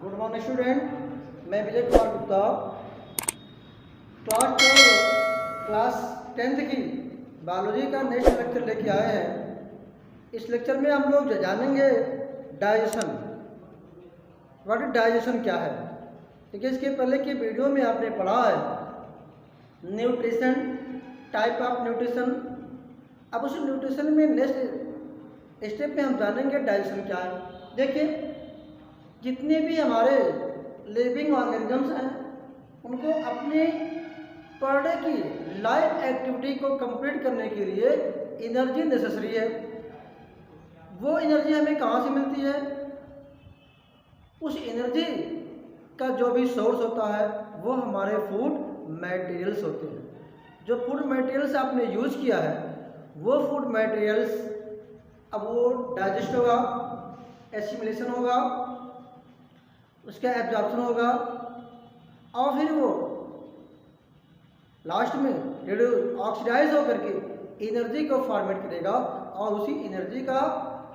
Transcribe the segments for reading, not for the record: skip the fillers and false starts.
Good morning student, मैं Vijay Kumar Gupta class 12 class 10th की biology का नेक्स्ट लेक्चर लेके आए हैं। इस लेक्चर में हम लोग जानेंगे डाइजेशन। व्हाट इज डाइजेशन क्या है। देखिए, इसके पहले की वीडियो में आपने पढ़ा है न्यूट्रिशन, टाइप ऑफ न्यूट्रिशन। अब उस न्यूट्रिशन में नेक्स्ट स्टेप में हम जानेंगे डाइजेशन क्या है। देखिए, जितने भी हमारे लिविंग ऑर्गेनिजम्स हैं उनको अपने पर डे की लाइफ एक्टिविटी को कंप्लीट करने के लिए एनर्जी नेसेसरी है। वो एनर्जी हमें कहाँ से मिलती है? उस एनर्जी का जो भी सोर्स होता है वो हमारे फूड मटेरियल्स होते हैं। जो फूड मटेरियल्स आपने यूज किया है वो फूड मटेरियल्स अब वो डाइजेस्ट होगा, एसिमिलेशन होगा, उसका एब्जॉर्प्शन होगा और फिर वो लास्ट में ऑक्सीडाइज होकर के एनर्जी को फॉर्मेट करेगा और उसी एनर्जी का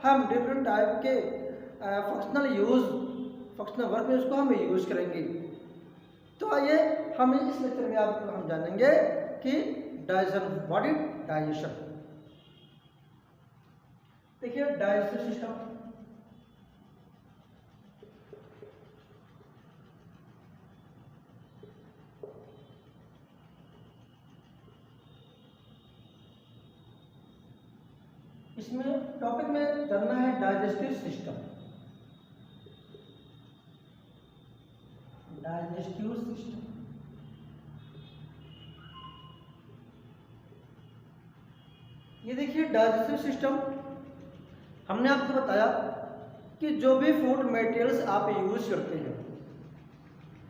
हम डिफरेंट टाइप के फंक्शनल वर्क में उसको हम यूज करेंगे। तो आइए हम इस लेक्चर में आपको हम जानेंगे कि डाइजेशन, व्हाट इज डाइजेशन। देखिए, डाइजेस्टिव सिस्टम इसमें टॉपिक में करना है डाइजेस्टिव सिस्टम। डाइजेस्टिव सिस्टम ये देखिए, डाइजेस्टिव सिस्टम हमने आपको बताया कि जो भी फूड मटेरियल्स आप यूज करते हैं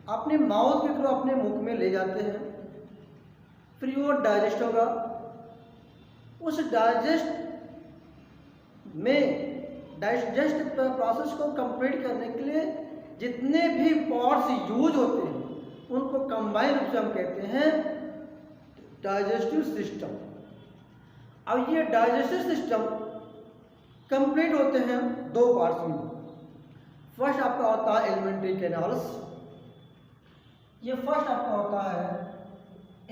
अपने माउथ के थ्रू अपने मुंह में ले जाते हैं, फिर वो डाइजेस्ट होगा। उस डाइजेस्ट प्रोसेस को कंप्लीट करने के लिए जितने भी पार्ट्स यूज होते हैं उनको कंबाइन रूप से हम कहते हैं डाइजेस्टिव सिस्टम। अब ये डाइजेस्टिव सिस्टम कंप्लीट होते हैं दो पार्ट्स में। फर्स्ट आपका होता है एलिमेंट्री कैनाल्स। ये फर्स्ट आपका होता है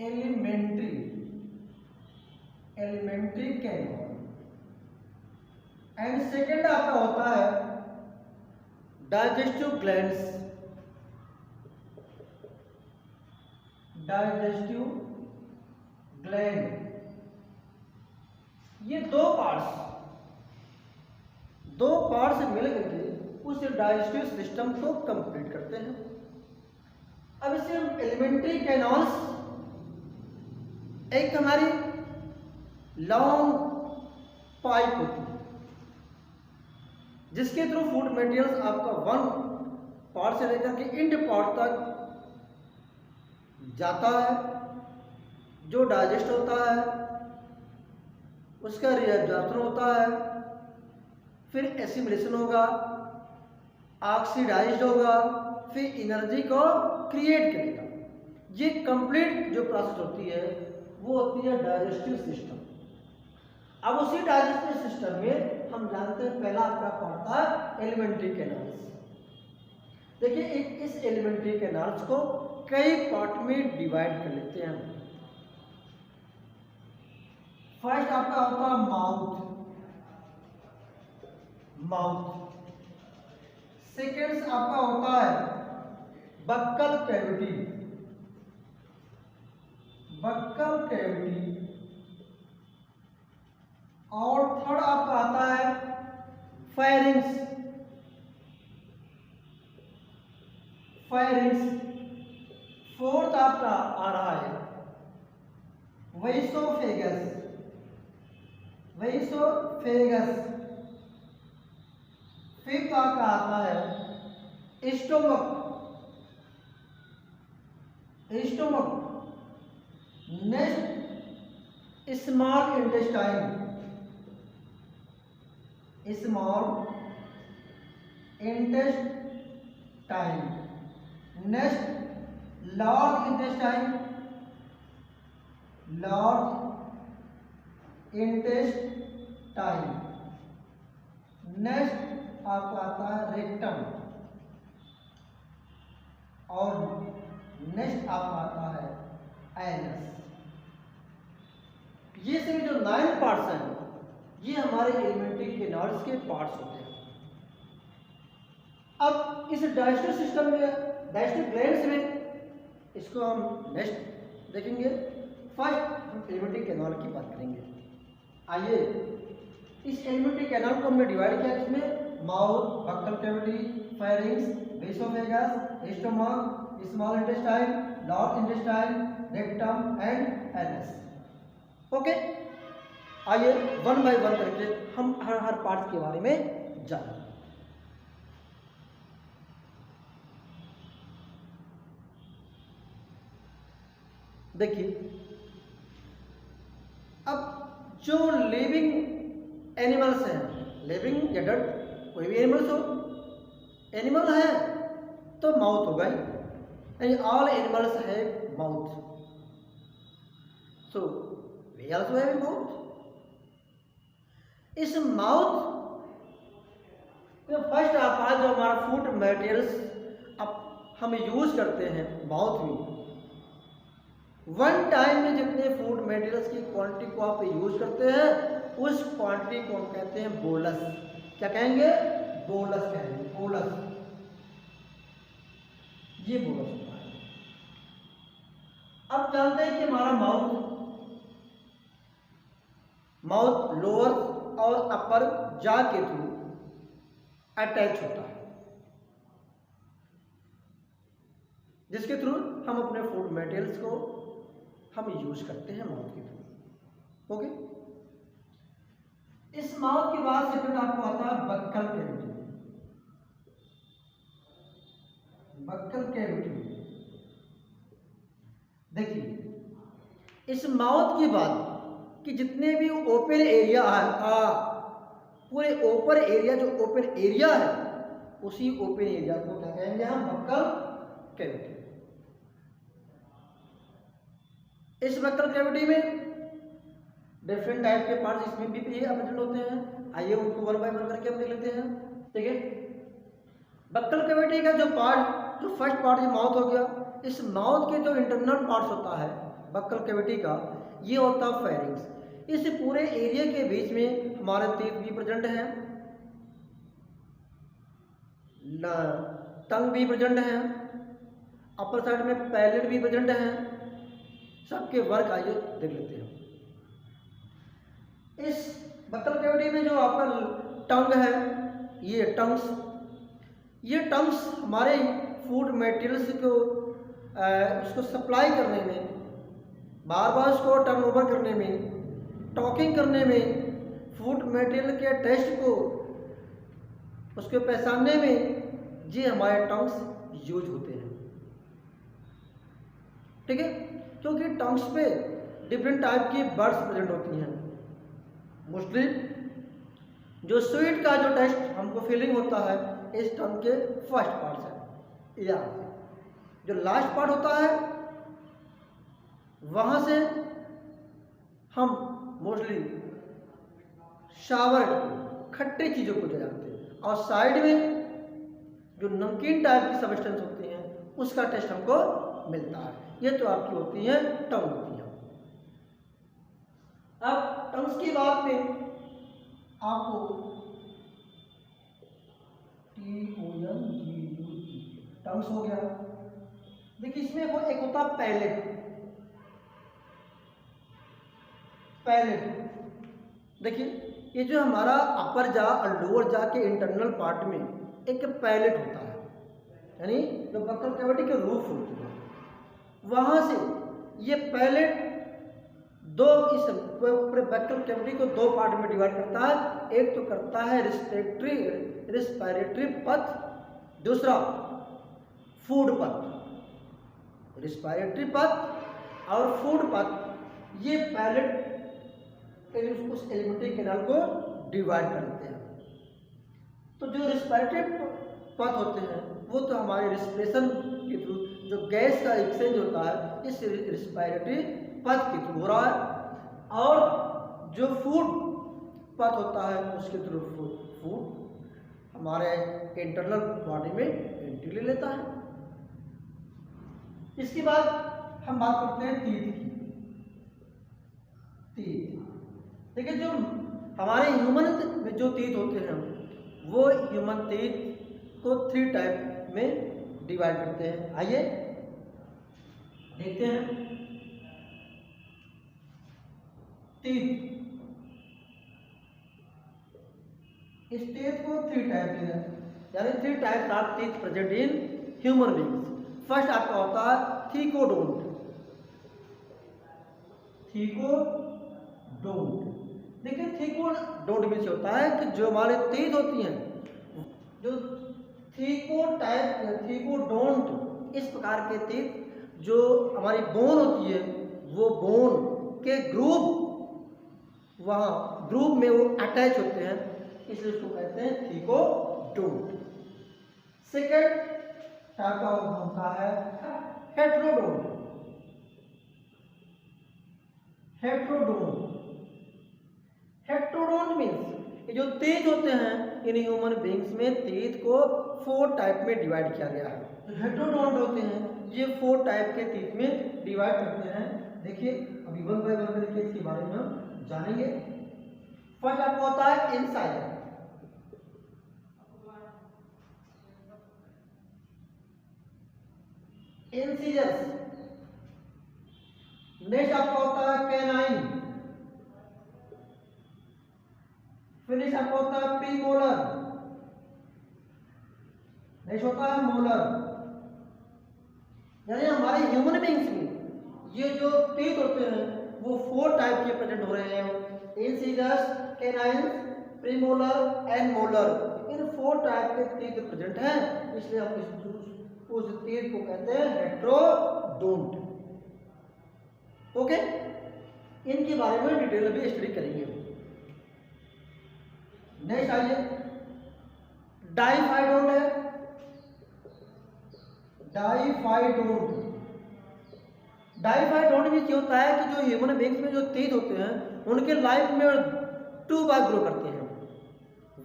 एलिमेंट्री कैनाल एंड सेकेंड आपका होता है डाइजेस्टिव ग्लैंड्स। ये दो पार्ट्स मिल करके उस डाइजेस्टिव सिस्टम को कंप्लीट करते हैं। अब इसे हम एलिमेंट्री कैनाल्स, एक हमारी लॉन्ग पाइप होती है जिसके थ्रू फूड मटेरियल्स आपका वन पार्ट से लेकर के एंड पार्ट तक जाता है। जो डाइजेस्ट होता है उसका रीअब्जॉर्प्शन होता है, फिर एसिमिलेशन होगा, ऑक्सीडाइज्ड होगा, फिर एनर्जी को क्रिएट करेगा। ये कंप्लीट जो प्रोसेस होती है वो होती है डाइजेस्टिव सिस्टम। अब उसी डाइजेस्टिव सिस्टम में हम जानते हैं पहला आपका पार्ट था एलिमेंट्री कैनाल्स। देखिए, इस एलिमेंट्री कैनाल्स को कई पार्ट में डिवाइड कर लेते हैं। फर्स्ट आपका होता है माउथ। सेकेंड आपका होता है बक्कल कैविटी और थर्ड आपका आता है फेरिंक्स। फोर्थ आपका आ रहा है वेसोफेगस। फिफ्थ आपका आता है stomach. Next small intestine. Next large intestine. Next आपका आता है रेक्टम। और नेक्स्ट आपका आता है एनस। ये सभी जो 9 पार्ट्स हैं ये हमारे एलिमेंट्री कैनाल्स के पार्ट्स होते हैं। अब इस डाइजेस्टिव सिस्टम में, डाइजेस्टिव ग्लैंड्स में, इसको हम नेक्स्ट देखेंगे। फर्स्ट हम एलिमेंट्री कैनाल की बात करेंगे। आइए, इस एलिमेंट्री कैनाल को हमने डिवाइड किया इसमें mouth, buccal cavity, pharynx, oesophagus, stomach, small intestine, large intestine, rectum and anus. Okay, आइए वन बाय वन करके हम हर पार्ट के बारे में जानें। देखिए, अब जो लिविंग एनिमल्स हैं, लिविंग या डेड कोई भी एनिमल्स हो, एनिमल है तो माउथ होगा ही, यानी ऑल एनिमल्स है mouth, so we also have mouth. इस माउथ फर्स्ट आता जो हमारा फूड मटेरियल्स अब हम यूज करते हैं माउथ में। वन टाइम में जितने फूड मटेरियल्स की क्वांटिटी को आप यूज करते हैं उस क्वांटिटी को हम कहते हैं बोलस। क्या कहेंगे? बोलस कहेंगे, बोलस। ये बोलस होता है। अब जानते हैं कि हमारा माउथ लोअर और अपर जा के थ्रू अटैच होता है, जिसके थ्रू हम अपने फूड मटेरियल्स को हम यूज करते हैं माउथ के थ्रू। ओके, इस माउथ के बाद सेकंड आपको आता है बक्कल कैविटी। बक्कल कैविटी, देखिए इस माउथ के बाद कि जितने भी ओपन एरिया है, पूरे ओपन एरिया, जो ओपन एरिया है उसी ओपन एरिया को क्या कहेंगे हम? Buccal cavity. इस बक्कल कैविटी में डिफरेंट टाइप के पार्ट्स इसमें भी प्रेजेंट होते हैं। आइए उनको वन बाय वन करके हम देख लेते हैं। ठीक है, बक्कल कैविटी का जो पार्ट, जो फर्स्ट पार्ट ये माउथ हो गया, इस माउथ के जो इंटरनल पार्ट्स होता है बक्कल कैविटी का, ये होता है फेरिंग्स। इस पूरे एरिया के बीच में हमारे टीथ भी प्रेजेंट हैं, टंग भी प्रेजेंट है, अपर साइड में पैलेट भी प्रेजेंट है। सबके वर्क आइए देख लेते हैं। इस बक्कल कैविटी में जो आपका टंग है, ये टंग्स हमारे फूड मटेरियल्स को उसको सप्लाई करने में, बार बार उसको टर्न ओवर करने में, टॉकिंग करने में, फूड मटेरियल के टेस्ट को उसके पहचानने में ये हमारे टंग्स यूज होते हैं। ठीक है, क्योंकि टंग्स पे डिफरेंट टाइप की बर्ड्स प्रेजेंट होती हैं। मोस्टली जो स्वीट का जो टेस्ट हमको फीलिंग होता है इस टंग के फर्स्ट पार्ट से, या जो लास्ट पार्ट होता है वहां से हम मोस्टली शावर खट्टे चीज़ों को जानते हैं, और साइड में जो नमकीन टाइप की सब्सटेंस होती हैं उसका टेस्ट हमको मिलता है। ये तो आपकी होती हैं टंग होती है। अब टंग्स की बात में आपको टंग्स हो गया। देखिए इसमें एक होता है पैलेट। देखिए ये जो हमारा अपर जा और लोअर जा के इंटरनल पार्ट में एक पैलेट होता है, यानी जो बक्कल कैविटी के रूफ होती है, वहां से ये पैलेट दो, इस पूरे बक्कल कैविटी को दो पार्ट में डिवाइड करता है। एक तो करता है रिस्पायरेटरी पथ, दूसरा फूड पथ। रिस्पायरेटरी पथ और फूड पथ ये पैलेट उस एलिमेंट्री कैनाल को डिवाइड करते हैं। तो जो रिस्पायरेटरी पथ होते हैं वो तो हमारे रिस्पिरेशन के थ्रू जो गैस का एक्सचेंज होता है इस रिस्पायरेटरी पथ के थ्रू हो रहा है, और जो फूड पथ होता है उसके थ्रू फूड हमारे इंटरनल बॉडी में एंट्री ले लेता है। इसके बाद हम बात करते हैं तीत की। तीत देखिए, जो हमारे ह्यूमन में जो तीत होते हैं वो ह्यूमन तीत को 3 टाइप में डिवाइड करते हैं। आइए देखते हैं। तीत, इस तीत को 3 टाइप दिया, यानी 3 टाइप्स ऑफ तीत present in human beings. First आपका होता है थीकोडोंट। थीकोडोंट देखिए, थीकोडोंट मीन्स होता है कि जो हमारे तीत होती हैं, जो थीकोडोंट इस प्रकार के तीत जो हमारी बोन होती है वो बोन के ग्रुप में वो अटैच होते हैं, इसलिए उसको कहते हैं थीकोडोंट। सेकेंड टाइप का होता है हेट्रोडोंट। हेट्रोडोंट मीन्स ये जो तीत होते हैं इन ह्यूमन बीइंग्स में तीत को 4 टाइप में डिवाइड किया गया है। तो हेट्रोडोंट होते हैं ये 4 टाइप के तीत में डिवाइड करते हैं। देखिए अभी 1 बाय 1 करके इसके बारे में हम जानेंगे। फर्स्ट आपको होता है इंसाइजर। इंसीजर्स। नेक्स्ट आपका होता है कैनाइन। फिनिश आपका होता है प्रीमोलर। नेक्स्ट होता है मोलर। यानी हमारे ह्यूमन बीइंग्स में ये जो टीथ होते हैं वो 4 टाइप के प्रेजेंट हो रहे हैं। Incisors, canines, premolar and molar, इन 4 टाइप के टीथ प्रेजेंट हैं, इसलिए हम उस टीथ को कहते हैं हेट्रोडोंट। ओके, इनके बारे में डिटेल में स्टडी करेंगे। नेक्स्ट आइए, डाइफाइडोंट है। डाइफाइडोंट भी क्या होता है कि जो ह्यूमन बीइंग्स में जो टीथ होते हैं उनके लाइफ में 2 बार ग्रो करते हैं।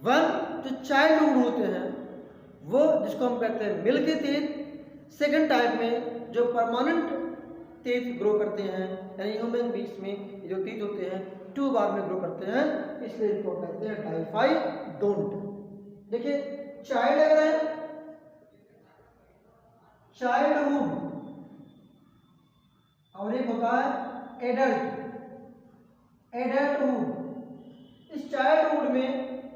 1 जो चाइल्डहुड होते हैं वो जिसको हम कहते हैं मिल्की टीथ। सेकंड टाइप में जो परमानेंट टीथ ग्रो करते हैं, यानी ह्यूमन बीइंग्स में जो टीथ होते हैं 2 बार में ग्रो करते हैं, इसलिए इनको कहते हैं डाइफाइडोंट। देखिए चाइल्ड अगर है, चाइल्डहुड, और एक होता है एडल्टहुड। इस चाइल्डहुड में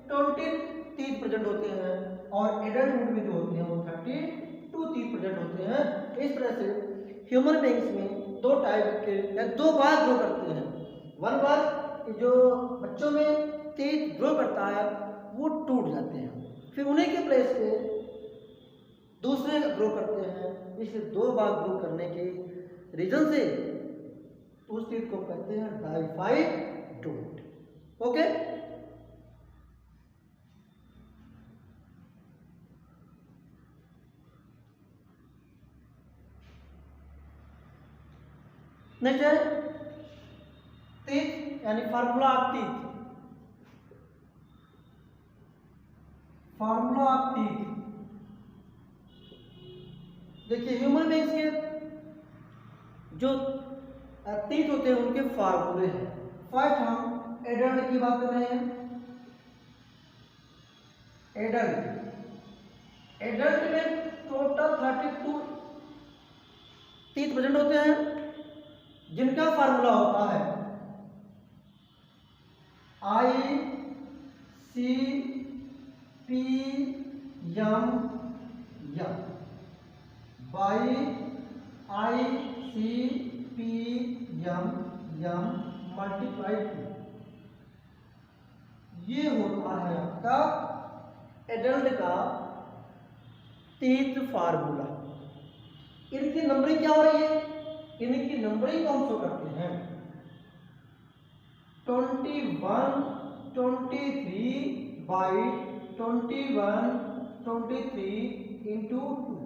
20 टीथ प्रेजेंट होते हैं और एडल्टहुड में जो होते हैं वो 32 टीथ प्रेजेंट होते हैं। इस तरह से ह्यूमन बीइंग्स में 2 टाइप के या 2 बार ग्रो करते हैं। 1 बार जो बच्चों में टीथ ग्रो करता है वो टूट जाते हैं, फिर उन्हीं के प्लेस पे दूसरे ग्रो करते हैं, इसलिए 2 बार ग्रो करने के रीजन से उस टीथ को कहते हैं डाइफाइडोंट। ओके, नेक्स्ट है टीथ, यानी formula of teeth. Formula of teeth देखिए, ह्यूमन बीइंग्स के जो टीथ होते हैं उनके फार्मूले हैं। फर्स्ट हम एडल्ट की बात कर रहे हैं। एडल्ट में टोटल 32 टीथ प्रेजेंट होते हैं, जिनका फार्मूला होता है ICPM बाई ICPM मल्टीप्लाई 2। ये होता है आपका एडल्ट का टीथ फार्मूला। इनकी नंबरिंग क्या हो रही है? इनकी नंबरिंग कौन शो करते हैं? 21, 23 बाई 21, 23 इंटू 2।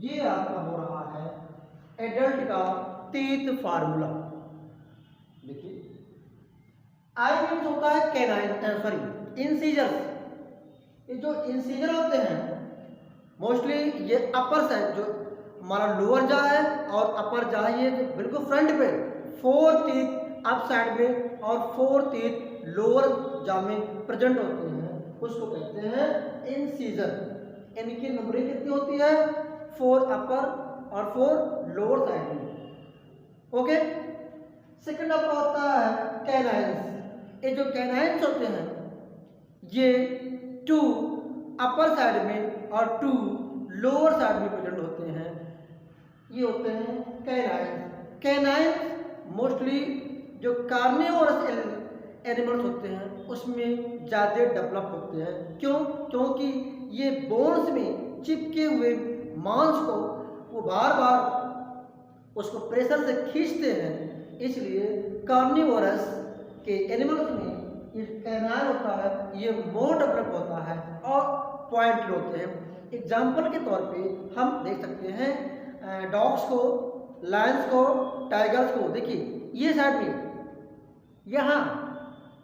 ये आपका हो रहा है एडल्ट का टीथ फार्मूला। देखिए आई मीन्स होता है कैनाइन, सॉरी इंसीजर्स। ये जो इंसीजर होते हैं मोस्टली ये अपर साइड जो हमारा लोअर जा है और अपर जा है, ये बिल्कुल फ्रंट पे 4 टीथ अप साइड में और 4 टीथ लोअर जा में प्रेजेंट होते हैं, उसको कहते हैं इंसीजन। इनकी नंबरिंग कितनी होती है? 4 अपर और 4 लोअर साइड में। ओके। सेकंड आपका होता है कैनाइन्स। ये जो कैनाइन्स होते हैं ये 2 अपर साइड में और 2 लोअर साइड में प्रेजेंट होते हैं, ये होते हैं कैनाइन्स। कैनाइन्स मोस्टली जो कार्निवोरस एनिमल्स होते हैं उसमें ज़्यादा डेवलप होते हैं। क्यों? क्योंकि ये बोन्स में चिपके हुए मांस को वो बार बार उसको प्रेशर से खींचते हैं, इसलिए कार्निवोरस के एनिमल्स में ये कैनाइन होता है, ये मोर डेवलप होता है और पॉइंटेड होते हैं। एग्जाम्पल के तौर पे हम देख सकते हैं डॉग्स को, लायंस को, टाइगर्स को। देखिए ये साइड में यहाँ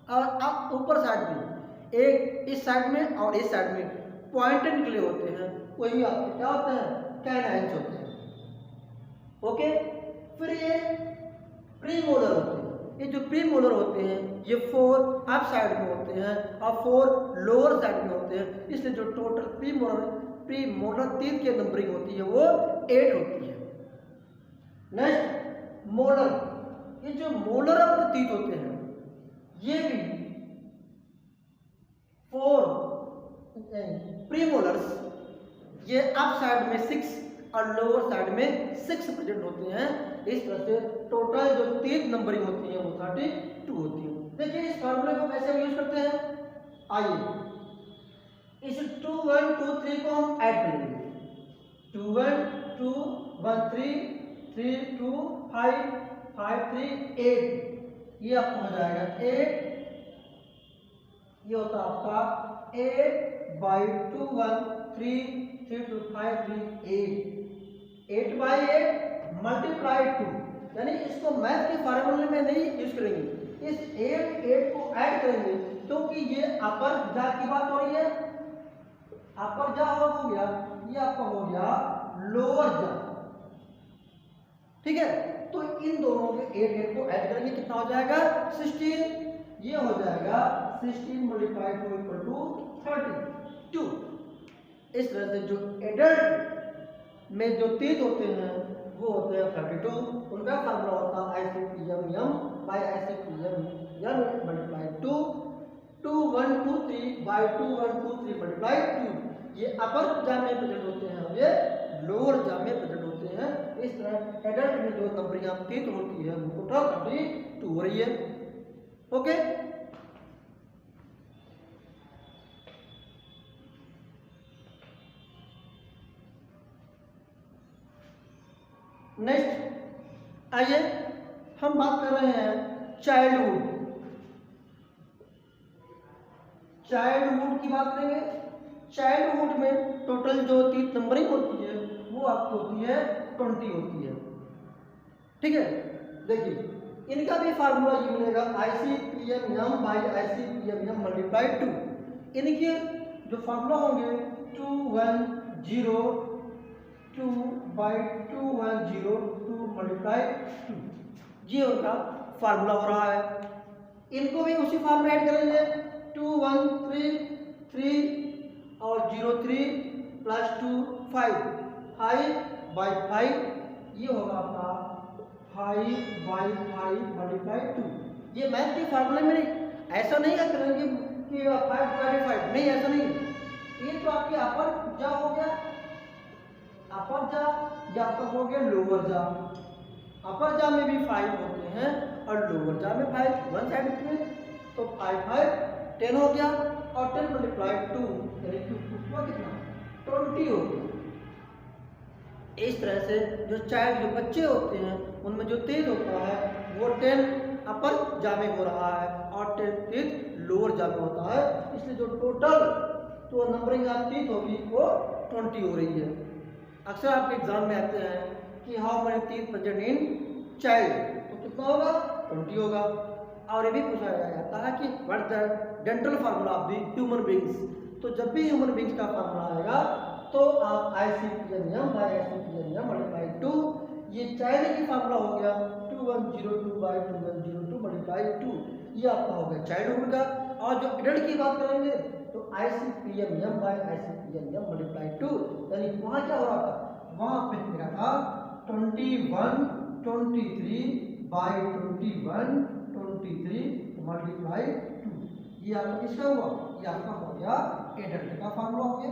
और अब ऊपर साइड में, एक इस साइड में और इस साइड में पॉइंटेड निकले होते हैं, वही आपके क्या होते हैं? कैनाइन्स होते हैं। ओके। फिर ये प्रीमोलर होते हैं। ये जो प्रीमोलर होते हैं ये 4 अप साइड में होते हैं और 4 लोअर साइड में होते हैं, इसलिए जो टोटल प्रीमोलर टीथ की नंबरिंग होती है वो 8 होती है। Next molar. ये जो मोलर अपने टीथ होते हैं ये भी 4 प्रीमोलर्स, ये अप साइड में 6 और लोअर साइड में 6 प्रेजेंट होते हैं। इस तरह से टोटल जो टीथ नंबरिंग होती है वो 32 होती है। देखिए इस फार्मूले को कैसे यूज करते हैं, आइए इस 2 1 2 3 को हम ऐड करेंगे। 2 1 2 1 3 3 2 5 5 3 8, ये आपको हो जाएगा 8। ये होता आपका 8 बाई 2 1 3 3 2 5 3 8 8 बाई 8 मल्टीप्लाई 2, यानी इसको मैथ के फार्मूले में नहीं यूज करेंगे, इस 8 को ऐड करेंगे क्योंकि ये अपर जा की बात हो रही है। अपर जा हो गया, ये आपका हो गया लोअर जा। ठीक है, तो इन दोनों के 8 को ऐड करेंगे, कितना हो जाएगा? 16। ये हो जाएगा 16 मल्टीप्लाई 2 इक्वल टू 32। इस तरह से जो एडल्ट में जो टीथ होते हैं वो होते हैं 32। उनका फार्मूला होता है ICPM by ICPM multiply 2 2 1 2 3 by 2 1 2 3 multiply 2। ये अपर जा में प्रेजेंट होते हैं, ये लोअर जा में प्रेजेंट होते हैं। इस तरह एडल्ट में जो नंबरिंग टीथ होती है वो टोटल 32 हो रही है। ओके। नेक्स्ट आइए हम बात कर रहे हैं चाइल्डहुड। चाइल्डहुड की बात करेंगे। चाइल्डहुड में टोटल जो टीथ नंबरिंग होती है वो आपकी होती है 20 होती है। ठीक है, देखिए इनका भी फार्मूला ये मिलेगा ICPM बाई ICPM मल्टीप्लाई 2। इनके जो फार्मूला होंगे 2 1 0 2 बाई 2 1 0 2 मल्टीप्लाई 2, ये उनका फार्मूला हो रहा है। इनको भी उसी फॉर्म में ऐड करेंगे 2 1 3 3 और 0 3 प्लस 2 5 5 बाई 5, ये होगा आपका 5 बाई 5 मल्टीप्लाई 2। ये मैथ के फार्मूले में ऐसा नहीं करेंगे कि 5 बाई 5, नहीं ऐसा नहीं। ये तो आपके अपर जा हो गया, अपर जा या आपका हो गया लोअर जा। अपर जा में भी 5 होते हैं और लोअर जा में 5 वन साइड में, तो 5 5 10 हो गया और 10 मल्टीप्लाई 2 यानी कि कितना 20 हो गया। इस तरह से जो चाइल्ड जो बच्चे होते हैं उनमें जो तेज होता है वो 10 अपर जा में हो रहा है और 10 तेज लोअर जा में होता है, इसलिए जो टोटल तो नंबरिंग आप टीथ होगी वो 20 हो रही है। अक्सर आपके एग्जाम में आते हैं कि how many teeth present in child, तो कितना होगा 20 होगा। और ये भी पूछा जाता है कि what the dental formula of the human beings, तो जब भी ह्यूमन बींग्स का फार्मूला आएगा तो आप ICPNM बाय ICPNM मल्टीप्लाई 2, ये चाइल्ड की फार्मूला हो गया 2102 बाय 2102 मल्टीप्लाई 2, ये आपका हो गया चाइल्डहुड का। और जो एडल्ट की बात करेंगे तो ICPNM बाय ICPNM मल्टीप्लाई 2, यानी वहाँ क्या हो रहा था, वहाँ पे मेरा था 2123 बाय 2123 मल्टीप्लाई 2, ये आपका किसका हुआ, ये आपका हो गया एडल्ट का फार्मूला हो गया।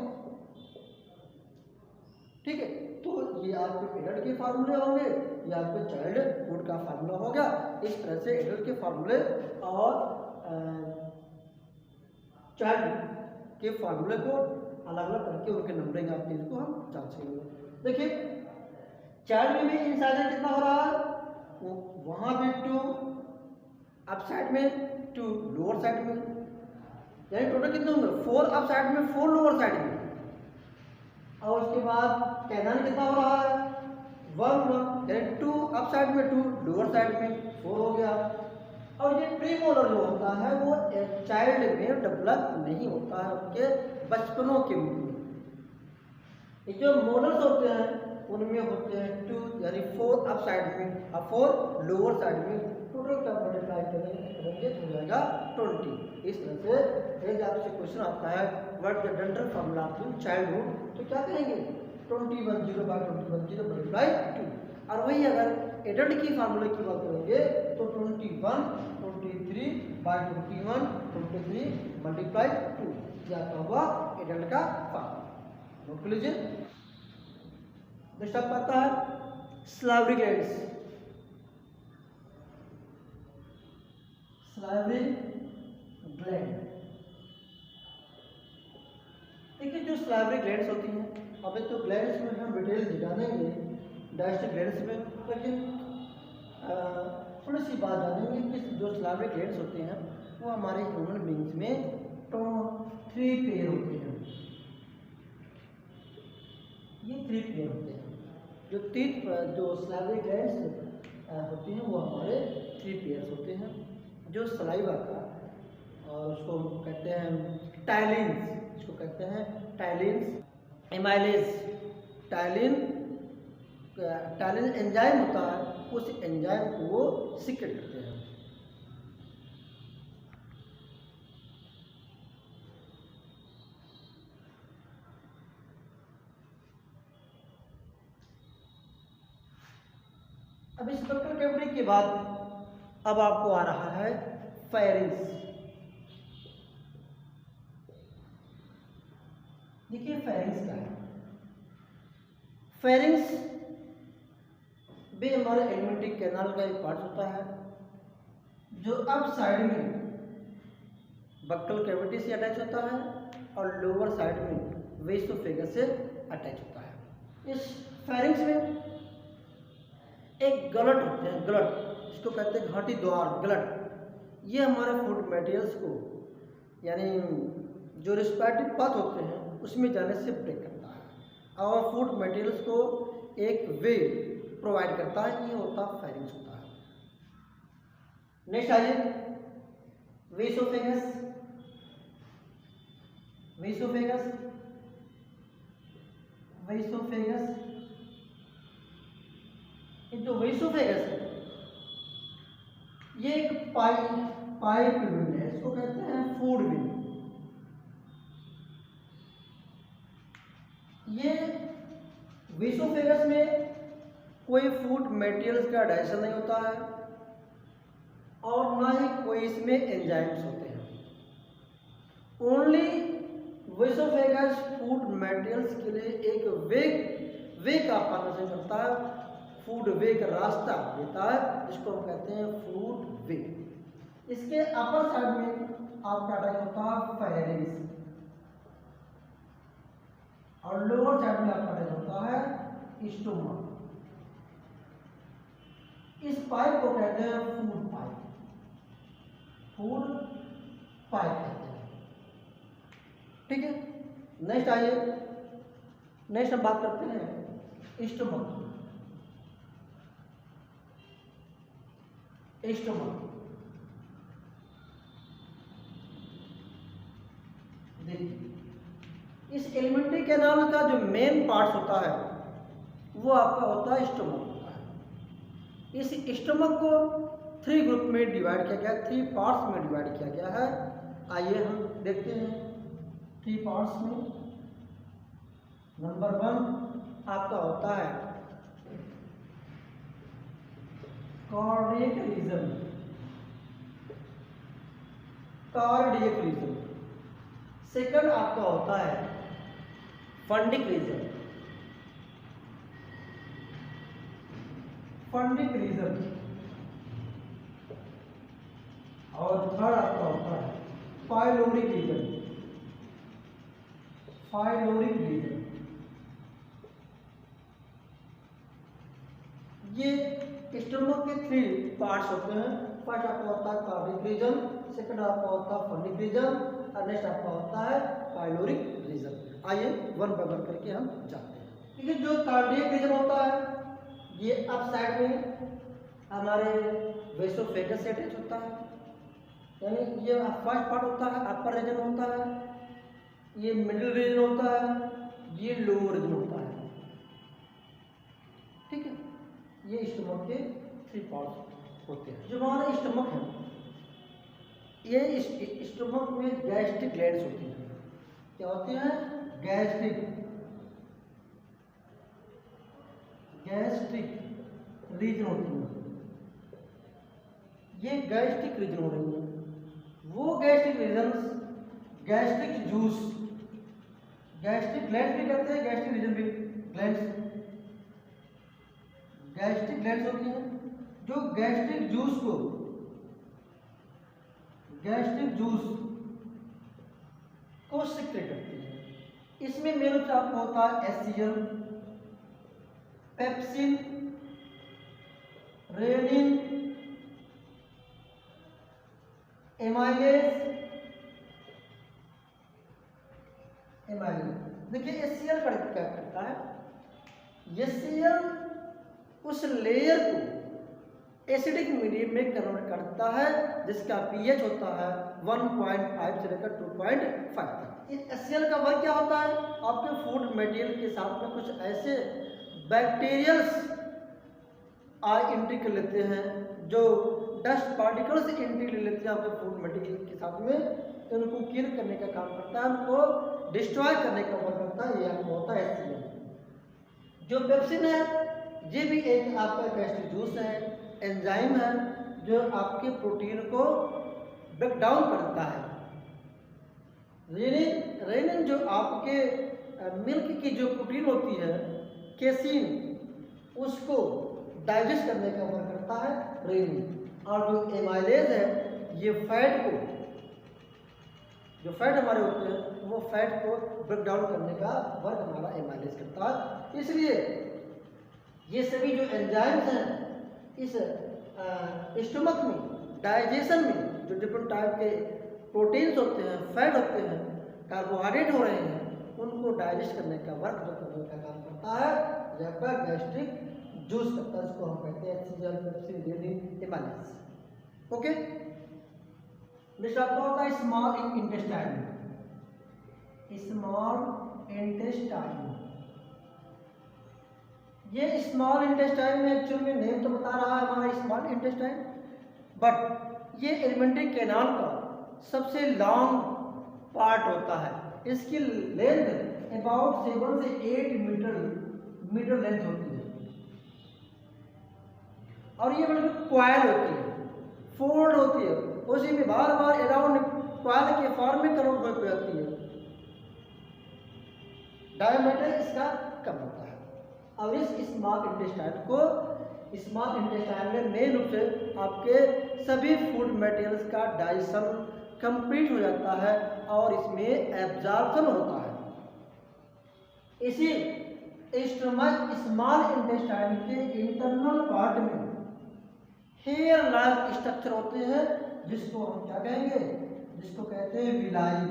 ठीक है, तो ये आपके एडल्ट के फार्मूले होंगे, ये आपके चाइल्डहुड का फार्मूला हो गया। इस तरह से एडल्ट के फार्मूले और चाइल्ड के फार्मूले को अलग अलग करके उनके नंबरिंग आप चीज को हम जान सकेंगे। देखिए चाइल्ड में भी इंसाइजर कितना हो रहा है, वहां पे 2 अप साइड में 2 लोअर साइड में, यानी टोटल कितने होंगे 4 अप साइड में 4 लोअर साइड में। और उसके बाद कैनान कितना हो रहा है 1 1, यानी 2 अप साइड में 2 लोअर साइड में 4 हो गया। और ये प्रीमोलर जो होता है वो चाइल्ड में डेवलप नहीं होता है उनके बचपनों के रूप में। ये जो मोलर्स होते हैं उनमें होते हैं 2, यानी 4 अप साइड में और 4 लोअर साइड में। टोटल का मल्टीप्लाई करेंगे तो हो जाएगा 20। इस तरह से यदि आपसे क्वेश्चन आता है what the dental formula of childhood, तो क्या कहेंगे 2110 बाय 2110 मल्टीप्लाई 2। और वही अगर एडल्ट की फार्मूले की बात करेंगे तो 2123 बाय 2123 मल्टीप्लाई 2, यह आपका हुआ एडल्ट का फार्मूला। नोट कर लीजिए। नेक्स्ट आपका आता है स्लाइवरी ग्लैंड्स। स्लाइवरी ग्लैंड, देखिए जो स्लाइवरी ग्लैंड्स होती हैं, अभी तो ग्लैंड्स में हम डिटेल जानेंगे डायस्टिक ग्लैंड्स में, लेकिन थोड़ी सी बात जानेंगे कि जो स्लाइवरी ग्लैंड्स होते हैं वो हमारे ह्यूमन बींग्स में तो 3 पेयर होते हैं। ये 3 पेयर होते हैं, जो स्लाइवरी ग्लैंड्स होती हैं वो हमारे 3 पेयर्स होते हैं। जो सलाइवा का और उसको कहते हैं टाइलिन्स, इसको कहते हैं टाइलिन्स, एमाइलेज। टाइलिन एंजाइम होता है, उस एंजाइम को वो सीक्रेट करते हैं। अब इस बक्कल कैविटी के बाद अब आपको आ रहा है फेरिंग्स। देखिए फेरिंग्स क्या है। फेरिंग्स भी हमारे एलिमेंट्री कैनाल का एक पार्ट होता है, जो अब साइड में बक्कल कैविटी से अटैच होता है और लोअर साइड में वेसोफेगस से अटैच होता है। इस फेरिंग्स में एक गलट होते हैं, गलट इसको कहते हैं घाटी द्वार, गलट। ये हमारे फूड मटेरियल्स को, यानी जो रिस्पिरेटरी पाथ होते हैं उसमें जाने से ब्रेक करता है और फूड मटेरियल्स को एक वे प्रोवाइड करता है, ये होता फेरिंग्स होता है। नेक्स्ट आइए वेसोफेगस। वेसोफेगस वेसोफेगस जो वेसोफेगस है ये एक पाइप विंड है, इसको कहते हैं फूड विंड। ये वेसोफेगस में कोई फूड मटेरियल्स का डाइजेशन नहीं होता है और ना ही कोई इसमें एंजाइम्स होते हैं। ओनली वेसोफेगस फूड मटेरियल्स के लिए एक वे का फॉर्मेशन करता है, फूड वे का रास्ता देता है, जिसको हम कहते हैं फूड वे। इसके अपर साइड में आपका अटैच होता है फेरिंग्स और लोअर साइड में आपका अटैच होता है स्टोमा। इस पाइप को कहते हैं फूड पाइप, फूड पाइप कहते हैं। ठीक है, नेक्स्ट आइए, नेक्स्ट हम बात करते हैं स्टोमक। स्टोमक देखिए इस एलिमेंट्री कैनाल का जो मेन पार्ट होता है वो आपका होता है स्टोमक होता है। इस स्टोमक को 3 ग्रुप में डिवाइड किया गया, 3 पार्ट्स में डिवाइड किया गया है। आइए हम देखते हैं 3 पार्ट्स में। नंबर 1 आपका होता है cardiac region, cardiac region. Second आपका होता है फंडिक रीजन, फंडिक रीजन। और थर्ड आपका होता है पाइलोरिक रीजन, पाइलोरिक रीजन। ये स्टोमक के 3 पार्ट्स होते हैं। फर्स्ट आपका होता है कार्डियक रीजन, सेकंड आपका होता है फंडिक रीजन और नेक्स्ट आपका होता है पाइलोरिक रीजन। आइए वन बाय वन करके हम जाते हैं। ठीक है, जो कार्डियक रीजन होता है ये अप साइड में हमारे वेसोफेगस से अटैच होता है, यानी ये फर्स्ट पार्ट होता है, अपर रीजन होता है, ये मिडिल रीजन होता है, ये लोअर रीजन होता है। ठीक है, ये स्टमक के 3 पार्ट्स होते हैं। जो हमारा स्टमक है ये स्टमक में गैस्ट्रिक ग्लैंड्स होती हैं। क्या होती हैं? गैस्ट्रिक, गैस्ट्रिक रीजन होती है। ये गैस्ट्रिक रीजन हो रही है। वो gastric region gastric juice, gastric glands भी कहते हैं, गैस्ट्रिक रीजन भी ग्लैंड्स, गैस्ट्रिक ग्लैंड्स होती हैं जो गैस्ट्रिक जूस को, गैस्ट्रिक जूस को सिक्रेट करती है। इसमें मेन रूप से आपको होता है एसियल, पेप्सिन, रेनिन, एमाइलेज, एमाइलेज। देखिए एसियल क्या करता है, एसियल उस लेयर को एसिडिक मीडियम में कन्वर्ट करता है जिसका पीएच होता है 1.5 से लेकर 2.5 तक। इस एसियल का वर्क क्या होता है? आपके फूड मटेरियल के साथ में कुछ ऐसे बैक्टीरियल्स एंट्री कर लेते हैं जो डस्ट पार्टिकल्स एंट्री ले लेते हैं आपके फूड मटेरियल के साथ में, तो उनको किल करने का काम करता है, उनको डिस्ट्रॉय करने का वर्क करता है। ये आपको होता है एसियल। जो पेप्सिन है ये भी एक आपका गैस्ट्रिक जूस है, एंजाइम है जो आपके प्रोटीन को ब्रेक डाउन करता है। रेनिन, रेनिन जो आपके मिल्क की जो प्रोटीन होती है केसिन, उसको डाइजेस्ट करने का वर्क करता है रेनिन। और जो एमाइलेज है ये फैट को, जो फैट हमारे होते हैं वो फैट को ब्रेक डाउन करने का वर्क हमारा एमाइलेज करता है। इसलिए ये सभी जो एंजाइम्स हैं इस स्टमक में डाइजेशन में जो डिफरेंट टाइप के प्रोटीन्स होते हैं, फैट होते हैं, कार्बोहाइड्रेट हो रहे हैं, उनको डाइजेस्ट करने का वर्क जो करने का काम करता है यह पर गैस्ट्रिक जूस करता है, इसको हम कहते हैं एसियल, pepsin, rennin, amylase. Okay, next आपका होता है स्मॉल इंटेस्टाइन, स्मॉल इंटेस्टाइन। ये स्मॉल इंटेस्टाइन में एक्चुअल में नेम तो बता रहा है हमारा स्मॉल इंटेस्टाइन, बट ये एलिमेंट्री कैनाल का सबसे लॉन्ग पार्ट होता है। इसकी लेंथ अबाउट 7 से 8 मीटर लेंथ होती है और ये मतलब क्वाइल होती है, फोल्ड होती है, उसी में बार बार अराउंड क्वाइल के फॉर्म में कन्वर्ट हो जाती है। डायमीटर इसका कम होता है। और इस स्मॉल इंटेस्टाइन को, स्मॉल इंटेस्टाइन में मेन रूप से आपके सभी फूड मटेरियल्स का डाइजेशन कंप्लीट हो जाता है और इसमें एब्जॉर्प्शन होता है। इसी स्मॉल इंटेस्टाइन के इंटरनल पार्ट में हेयर लाइक स्ट्रक्चर होते हैं जिसको हम क्या कहेंगे, जिसको कहते हैं विलाई।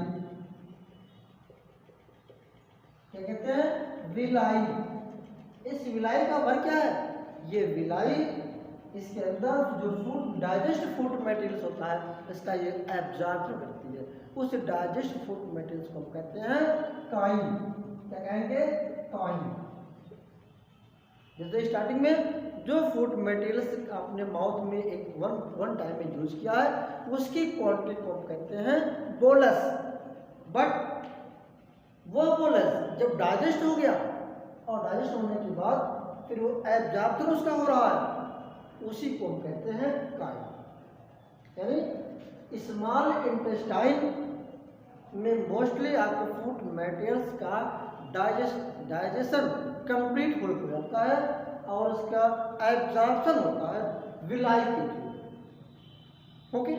क्या कहते हैं? विलाई। इस विलाई का वर्क क्या है? ये विलाई इसके अंदर जो फूड डाइजेस्ट फूड मटेरियल्स होता है इसका ये एब्जॉर्प्शन करती है उस डाइजेस्ट फूड मटेरियल्स को हम कहते हैं काइन। क्या कहेंगे? काइन। जैसे स्टार्टिंग में जो फूड मटेरियल्स आपने माउथ में एक वन टाइम में यूज किया है उसकी क्वांटिटी को हम कहते हैं बोलस। बट वो बोलस जब डाइजेस्ट हो गया और डाइजेस्ट होने के बाद फिर वो एब्जॉर्प्शन उसका हो रहा है, उसी को हम कहते हैं काइन। यानी स्मॉल इंटेस्टाइन में मोस्टली आपको फूड मटेरियल्स का डाइजेशन कंप्लीट हो जाता है और उसका एब्जॉर्प्शन होता है विलाई के थ्रू। ओके,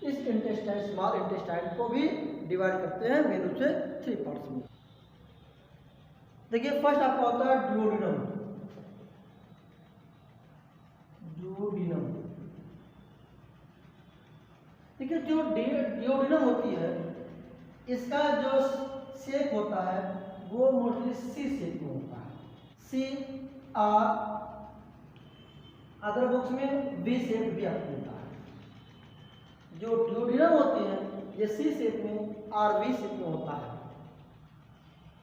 इस इंटेस्टाइन स्मॉल इंटेस्टाइन को भी डिवाइड करते हैं मेन रूप से 3 पार्ट्स में। देखिए फर्स्ट आपका होता है ड्यूओडेनम। ड्यूओडेनम, देखिए जो ड्यूओडेनम होती है इसका जो शेप होता है वो मोस्टली सी शेप में होता है। सी आर, अदर बुक्स में वी शेप भी आपको होता है। जो ड्यूओडेनम होती है ये सी शेप में आर वी शेप में होता है।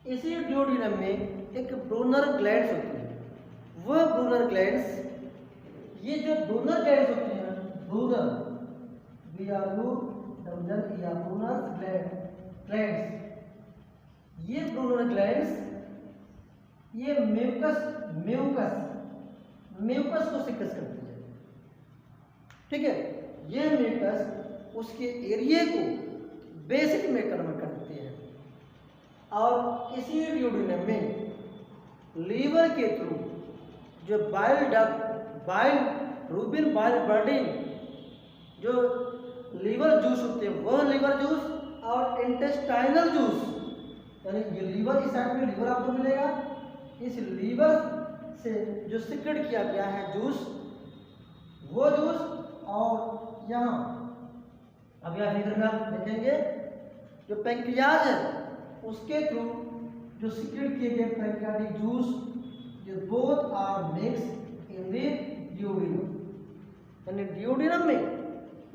इसी ड्यूओडेनम में एक ब्रूनर ग्लैंड्स होती है। वह ब्रूनर ग्लैंड्स, ये जो ब्रूनर ग्लैंड्स होती हैं, ब्रूनर ब्रूनर ग्लैंड्स, ये ब्रूनर ग्लैंड्स ये म्यूकस को सिक्रेट करती है। ठीक है, ये म्यूकस उसके एरिया को बेसिक में कन्वर्ट कर देती है और इसी ड्यूओडेनम में लीवर के थ्रू जो रूबिन बाइल बर्डिंग जो लीवर जूस होते हैं वह लीवर जूस और इंटेस्टाइनल जूस, यानी ये लीवर इस साइड में लीवर आपको मिलेगा, इस लीवर से जो सिक्रेट किया गया है जूस, वो जूस, और यहाँ अब यहाँ फिगर में आप देखेंगे जो पैंक्रियाज है उसके थ्रू जो सिक्रेट किए गए पैंक्रियाटिक जूस, जो both are mix in the duodenum. यानी ड्यूओडेनम में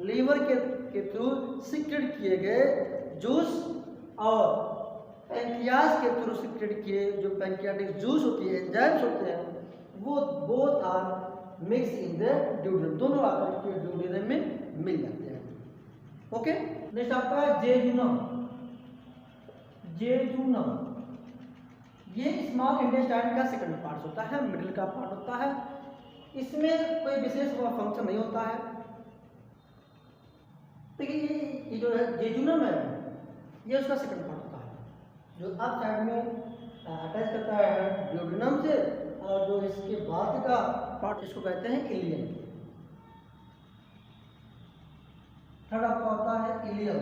लीवर के थ्रू सिक्रेट किए गए जूस और पैंक्रियाज के थ्रू सिक्रेट किए जो पैंक्रियाटिक जूस होती है, एंजाइम्स होते हैं, वो both are mix in the duodenum, दोनों आकर के ड्यूओडेनम में मिल जाते हैं। ओके, नेक्स्ट आपका जेजुनम। जेजुनम ये स्मॉल इंटेस्टाइन का सेकंड पार्ट होता है, मिडिल का पार्ट होता है। इसमें कोई विशेष फंक्शन नहीं होता है। देखिए ये जो है जेजुनम है ये उसका सेकंड पार्ट होता है जो अप साइड में अटैच करता है ड्यूओडेनम से, और जो इसके बाद का पार्ट इसको कहते हैं इलियम। थर्ड आपका होता है इलियम।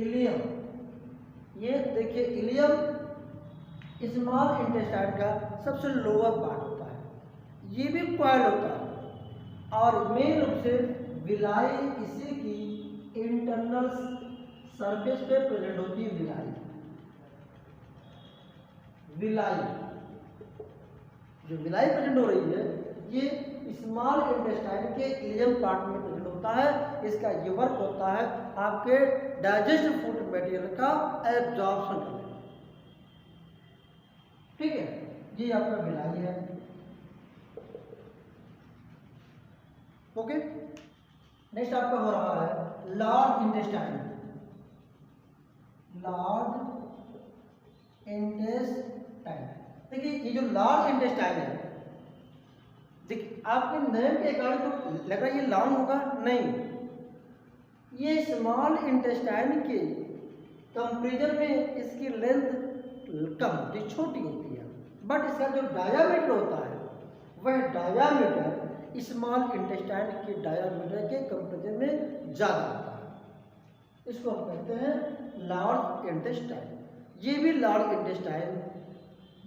इलियम ये देखिए इलियम स्मॉल इंटेस्टाइन का सबसे लोअर पार्ट होता है, ये भी कॉइल होता है और मेन रूप से विलाई इसी की इंटरनल सरफेस पे प्रेजेंट होती है। विलाई जो विलाई प्रेजेंट हो रही है ये स्मॉल इंटेस्टाइन के इलियम पार्ट में प्रेजेंट होता है। इसका ये वर्क होता है आपके डाइजेस्ट फूड मटेरियल का एब्जॉर्प्शन करना। ठीक है, ये आपका विलाई है। ओके, नेक्स्ट आपका हो रहा है लार्ज इंटेस्टाइन। लार्ज इंटेस्टाइन, देखिए ये जो लार्ज इंटेस्टाइन है, देखिए आपके नेम के अकॉर्डिंग तो लग रहा है ये लॉन्ग होगा, नहीं, ये स्मॉल इंटेस्टाइन के कंपेरिजन में इसकी लेंथ कम होती, छोटी होती है, बट इसका जो डायामीटर होता है वह डायामीटर स्मॉल इंटेस्टाइन के डायामीटर के कंपेरिजन में ज़्यादा होता है। इसको हम कहते हैं लार्ज इंटेस्टाइन। ये भी लार्ज इंटेस्टाइन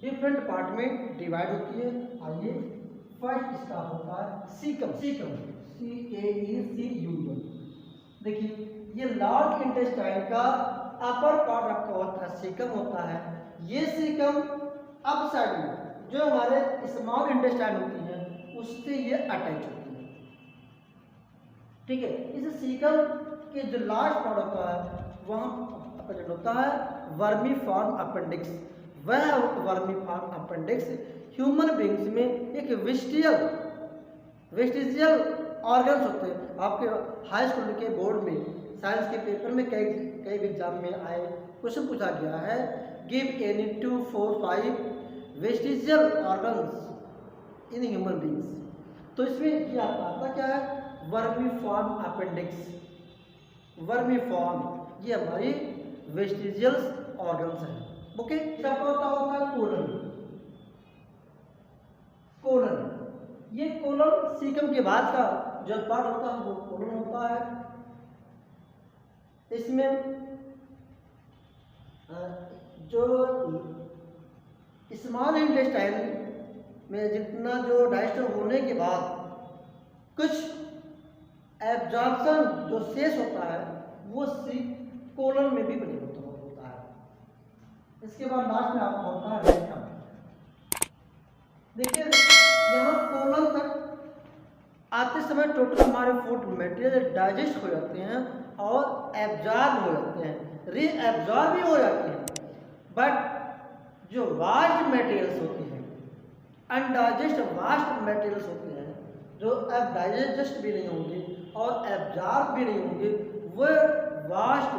डिफरेंट पार्ट में डिवाइड होती है। आइए फर्स्ट इसका होता है सीकम। Caecum CAECUM। देखिए ये लार्ज इंटेस्टाइन का अपर पार्ट आपका होता है सीकम होता है। ये सीकम अप साइड में जो हमारे स्मॉल इंटेस्टाइन होती है उससे ये अटैच होती है। ठीक है, इस सीकम के जो लास्ट पार्ट होता है वहाँ प्रेजेंट होता है वर्मीफॉर्म अपेंडिक्स। वह वर्मीफॉर्म अपेंडिक्स ह्यूमन बींग्स में एक वेस्टिजियल ऑर्गन्स होते हैं। आपके हाई स्कूल के बोर्ड में साइंस के पेपर में कई एग्जाम में आए क्वेश्चन पूछा गया है, give any 2, 4, 5 vestigial organs in human beings. तो इसमें ये आता क्या है, वर्मीफॉर्म अपेंडिक्स। वर्मीफॉर्म ये हमारी वेस्टिजियल ऑर्गन्स है। ओके, इसका होता है कोलन। ये कोलन सीकम के बाद का जो पार्ट होता है वो कोलन होता है। इसमें जो स्मॉल इंटेस्टाइन में जितना जो डाइजेशन होने के बाद कुछ एब्जॉर्प्शन जो शेष होता है वो कोलन में भी प्रयुक्त होता है। इसके बाद लास्ट में आपका होता है रेक्टम। देखिए यहाँ कोलन तक आते समय टोटल हमारे फूड मटेरियल डाइजेस्ट हो जाते हैं और एब्जॉर्ब हो जाते हैं, रीएब्जॉर्ब भी हो जाते हैं। बट जो वास्ट मटेरियल्स होते हैं, अनडाइजेस्ट वास्ट मटेरियल्स होते हैं, जो अब डाइजेस्ट भी नहीं होंगे और एब्जॉर्ब भी नहीं होंगे, वो vast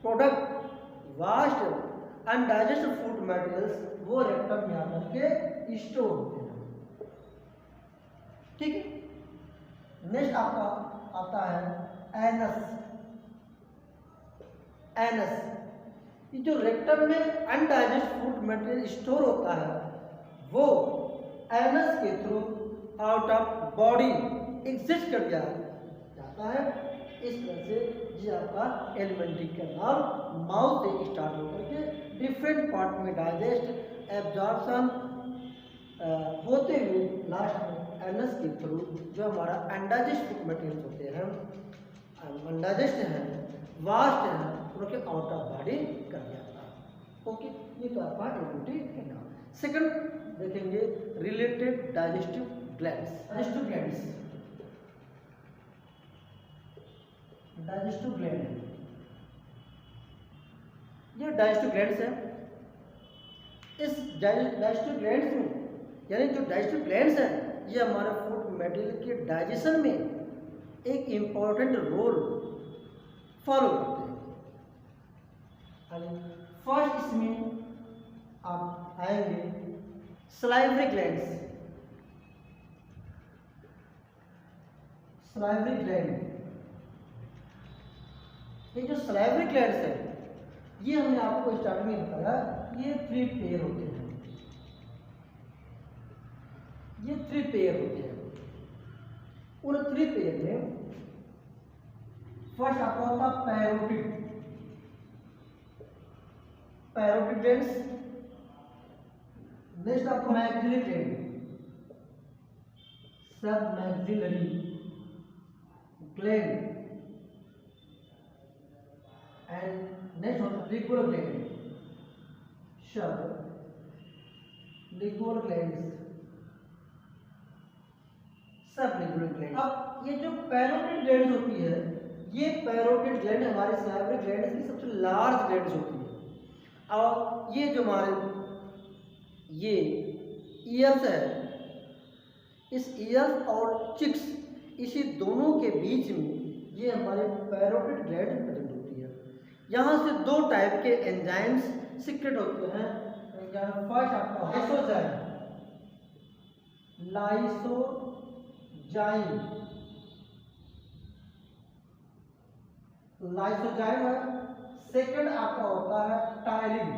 product, vast अनडाइजेस्ट food materials वो रेक्टम में आकर के स्टोर होते हैं। ठीक है, नेक्स्ट आपका आता है एनस। ये जो रेक्टम में अनडाइजेस्ट फूड मटेरियल स्टोर होता है वो एनस के through out of body exist कर जाता है। इस तरह से ये आपका एलिमेंट्री कैनाल माउथ से स्टार्ट होकर के डिफरेंट पार्ट में डाइजेस्ट एब्जॉर्प्शन होते हुए लास्ट में एनस के थ्रू जो हमारा अनडाइजेस्ट फूड मटेरियल होते हैं, अनडाइजेस्ट हैं, वास्ट हैं, उनके आउट ऑफ बॉडी कर जाता है। ओके, ये तो आपका एलिमेंट्री कैनाल। सेकंड देखेंगे related digestive glands. Digestive gland, ये डाइजेस्टिव ग्लैंड्स है। इस डाइजेस्टिव ग्लैंड्स में यानी जो डाइजेस्टिव ग्लैंड्स हैं ये हमारे फूड मटेरियल के डाइजेशन में एक इम्पॉर्टेंट रोल फॉलो करते हैं। फर्स्ट इसमें आप आएंगे सलाइवरी ग्लैंड्स। सलाइवरी ग्लैंड, ये जो सलाइवरी ग्लैंड्स है ये हमने आपको स्टार्टिंग में बताया, ये 3 पेयर होते हैं। ये 3 पेयर होते हैं। उन 3 पेयर में फर्स्ट आपका होता पैरोटिड ग्लैंड्स। नेक्स्ट आपको मैक्सिलरी ग्लैंड, सब मैक्सिलरी ग्लैंड, एंड नेक्स्ट होता है लिगुअर ग्लैंड, सब लिगुअर ग्लैंड्स, सब लिगुअर ग्लैंड। अब ये जो पैरोटिड ग्लैंड होती है, ये पैरोटिड ग्लैंड हमारे सलाइवरी ग्लैंड की सबसे लार्ज ग्लैंड होती है। और ये जो हमारे ये ईयर्स है, इस ईयर्स और चिक्स इसी दोनों के बीच में ये हमारे पैरोटिड ग्लैंड प्रेजेंट होती है। यहाँ से 2 टाइप के एंजाइम्स सीक्रेट होते हैं। फर्स्ट आपका लाइसोजाइम है। सेकंड आपका होता है टायलिन।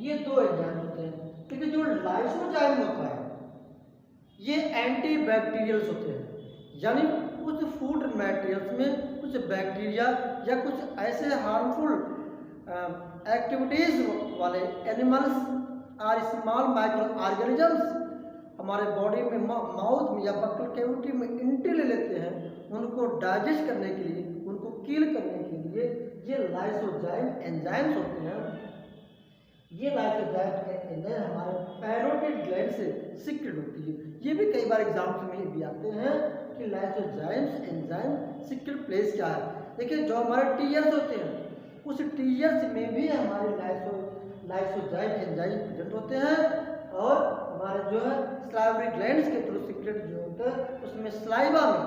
ये 2 एंजाइम होते हैं। क्योंकि जो लाइसोजाइम होता है ये एंटीबैक्टीरियल्स होते हैं, यानी कुछ फूड मटेरियल्स में कुछ बैक्टीरिया या कुछ ऐसे हार्मफुल एक्टिविटीज वाले एनिमल्स और स्मॉल माइक्रो ऑर्गेनिजम्स हमारे बॉडी में माउथ में या बक्कल कैविटी में एंट्री ले लेते हैं। उनको डाइजेस्ट करने के लिए, उनको किल करने के लिए ये लाइसोजाइम एंजाइम्स होते हैं। ये लाइसोजाइम एंजाइम हमारे पैरोटिड ग्लैंड से सीक्रेट होती है। ये भी कई बार एग्जाम्स में भी आते हैं कि लाइसोजाइम्स एंजाइम सीक्रेट प्लेस क्या है। देखिए जो हमारे टीयर्स होते हैं उस टीयर्स में भी हमारे लाइसोजाइम एंजाइम प्रेजेंट होते हैं और हमारे जो है स्लाइवरी ग्लैंड्स के थ्रू सीक्रेट जो होता है उसमें स्लाइवा में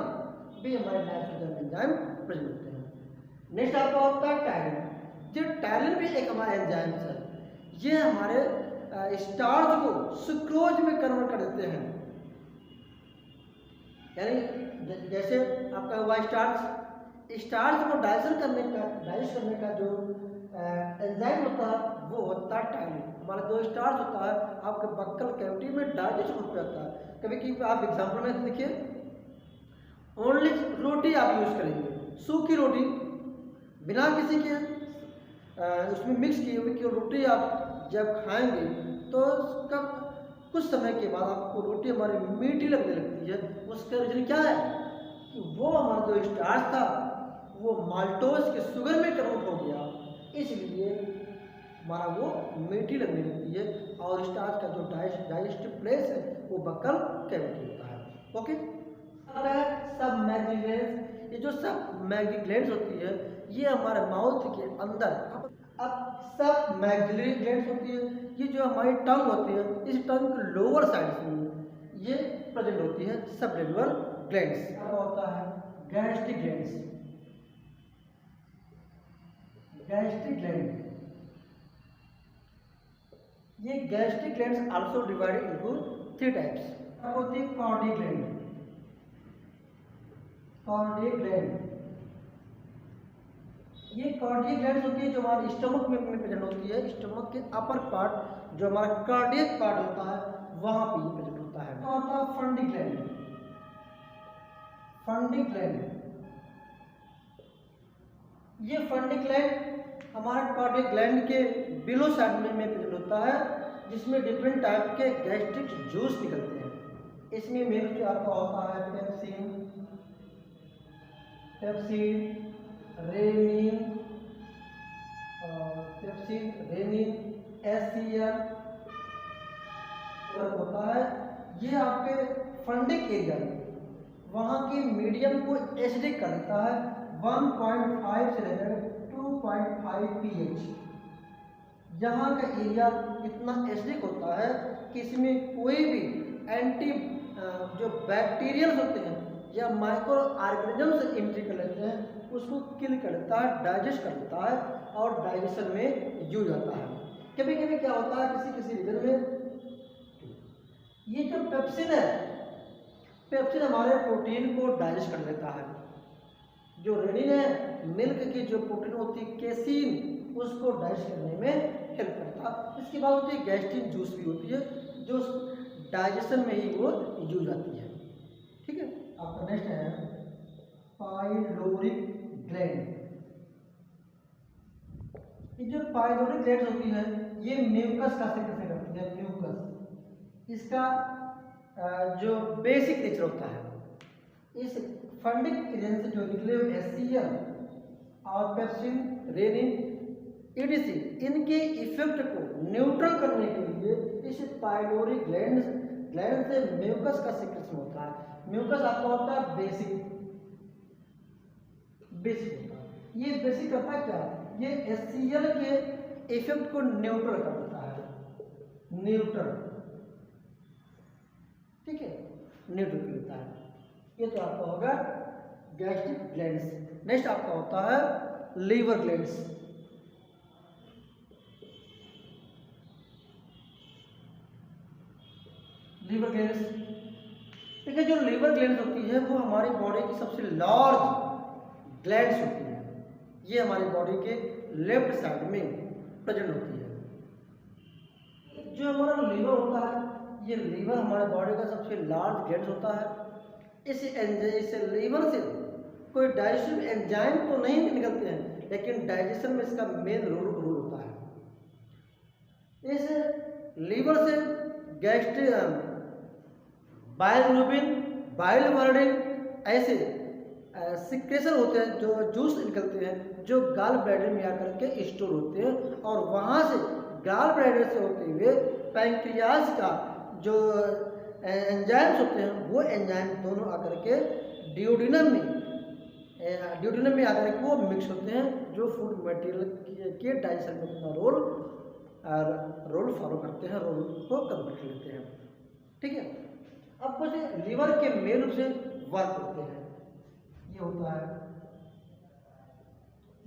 भी हमारे लाइसोजाइम एंजाइम प्रेजेंट होते हैं। नेक्स्ट आपका होता है टैलिन। जो टैलिन भी एक हमारा एंजाइम है, ये हमारे स्टार्च को सुक्रोज में कन्वर्ट कर देते हैं। यानी जैसे आपका हुआ स्टार्च को डाइजेस्ट करने का जो एंजाइम होता है वो होता है टैलिन। हमारा जो स्टार्च होता है आपके बक्कल कैविटी में डाइजेस्ट होता है। कभी कभी आप एग्जांपल में देखिए, ओनली रोटी आप यूज करेंगे, सूखी रोटी बिना किसी के उसमें मिक्स किए हुए की रोटी आप जब खाएंगे तो उसका कुछ समय के बाद आपको रोटी हमारी मीठी लगने लगती है। उसका रीजन क्या है कि वो हमारा जो स्टार्च था वो माल्टोज के शुगर में कन्वर्ट हो गया, इसलिए हमारा वो मीठी लगने लगती है। और स्टार्च का जो डाइजेस्टिव प्लेस है वो बक्कल कैविटी होता है। ओके, सब मैग्नी ग्लैंड्स, ये जो सब मैग्नी ग्लैंड्स होती है ये हमारे माउथ के अंदर, अब सब मैग्जिलरी ग्लैंड्स होती है, ये जो हमारी टंग होती है इस टंग के लोअर साइड में ये प्रेजेंट होती है सबलिंगुअल ग्लैंड्स। क्या होता है गैस्ट्रिक ग्लैंड्स। गैस्ट्रिक ग्लैंड, ये gastric glands also divided into 3 types. होती है कार्डियक ग्लैंड। कार्डियक ग्लैंड, ये कार्डियक ग्लैंड्स होती है जो हमारे स्टमक में प्रेजेंट होती है। स्टमक के अपर पार्ट जो हमारा कार्डियक पार्ट होता है वहां पे ये प्रेजेंट होता है। क्या होता है फंडिक ग्लैंड। फंडिक ग्लैंड, ये फंडिक ग्लैंड हमारा कार्डियक ग्लैंड के बिलो साइड में प्रेजेंट होता है, जिसमें डिफरेंट टाइप के गैस्ट्रिक जूस निकलते हैं। इसमें मेन जो आपका होता है पेप्सिन, रेनिन, HCl होता है। ये आपके फंडिक एरिया में वहाँ के मीडियम को एसिडिक कर देता है 1.5 से लेकर 2.5 pH। यहाँ का एरिया इतना एसिडिक होता है कि इसमें कोई भी एंटी जो बैक्टीरियल होते हैं या माइक्रो ऑर्गेनिज्म एंट्री कर लेते हैं उसको किल कर देता है, डाइजेस्ट कर देता है और डाइजेशन में यूज आता है। कभी कभी क्या होता है किसी रीजन में ये जो पेप्सिन है, पेप्सिन हमारे प्रोटीन को डाइजेस्ट कर लेता है। जो रेनिन है मिल्क की जो प्रोटीन होती है केसीन, उसको डाइजेस्ट करने में हेल्प करता है। इसके बाद होती है गैस्ट्रिक जूस भी होती है जो डाइजेशन में ही वो यूज आती है। ठीक है, आपका नेक्स्ट है पाइलोरिक ग्लैंड। ये जो पाइलोरिक ग्लैंड होती है ये म्यूकस का सेक्रेशन करती है। म्यूकस इसका जो बेसिक नेचर होता है, इस फंडिक एजेंट से जो निकले हुए HCl और पेप्सिन, रेनिन, EDC इनके इफेक्ट को न्यूट्रल करने के लिए इस पाइलोरिक ग्लैंड से म्यूकस का सेक्रेशन होता है। म्यूकस आपका होता है बेसिक होता है। ये बेसिक करता क्या, ये HCl के इफेक्ट को न्यूट्रल कर देता है। न्यूट्रल, ठीक है, न्यूट्रल कर देता है। ये तो आपका होगा गैस्ट्रिक ग्लैंड्स। नेक्स्ट आपका होता है लीवर ग्लैंड्स। लीवर ग्लैंड्स, देखिए जो लीवर ग्लैंड्स होती है वो हमारी बॉडी की सबसे लार्ज ग्लैंड्स होती है। ये हमारी बॉडी के लेफ्ट साइड में प्रेजेंट होती है। जो हमारा लीवर होता है, ये लीवर हमारे बॉडी का सबसे लार्ज ग्लैंड होता है। इस लीवर से कोई डाइजेस्टिव एंजाइम तो नहीं निकलते हैं, लेकिन डाइजेशन में इसका मेन रोल होता है। इस लीवर से गैस्ट्रिक, बाइलरुबिन, बाइल बर्निंग ऐसे सिक्रेशन होते हैं, जो जूस निकलते हैं जो गाल ब्लैडर में आकर के स्टोर होते हैं और वहाँ से गाल ब्लैडर से होते हुए पैंक्रियाज का जो एंजाइम्स होते हैं वो एंजाइम दोनों आकर के डिओडिनम में ड्यूटेरियम में आकर के वो मिक्स होते हैं, जो फूड मटेरियल के डाइजेशन में अपना रोल फॉलो करते हैं, रोल को कंप्लीट लेते हैं। ठीक है, अब कुछ लीवर के मेन रूप से वर्क होते हैं। ये होता है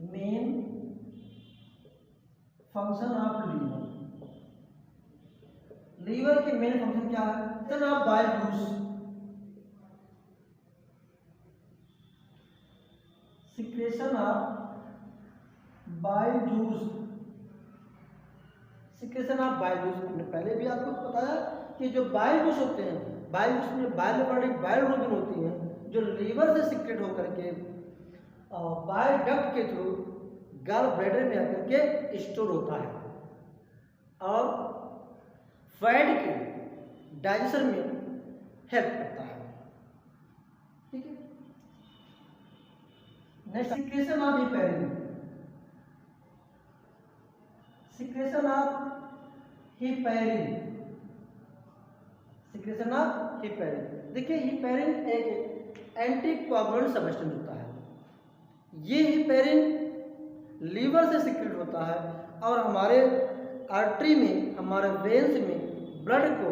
main function of liver. Liver के मेन फंक्शन क्या है? Secretion of bile juice, secretion of bile juice, secretion of bile juice. हमने पहले भी आपको बताया कि जो बाइल जूस होते हैं, बाइल जूस में बाइल रूबिन होती है, जो लीवर से सिक्रेट होकर के बाइल डक्ट के थ्रू गॉल ब्लैडर में आकर के स्टोर होता है और फैट के डाइजेशन में हेल्प करता है। ठीक है, next secretion of heparin, secretion of heparin, secretion of heparin. देखिए, हिपैरिन एक एंटीकोआगुलेंट सब्सटेंस होता है। ये हिपैरिन लीवर से सिक्रेट होता है और हमारे आर्टरी में, हमारे वेन्स में ब्लड को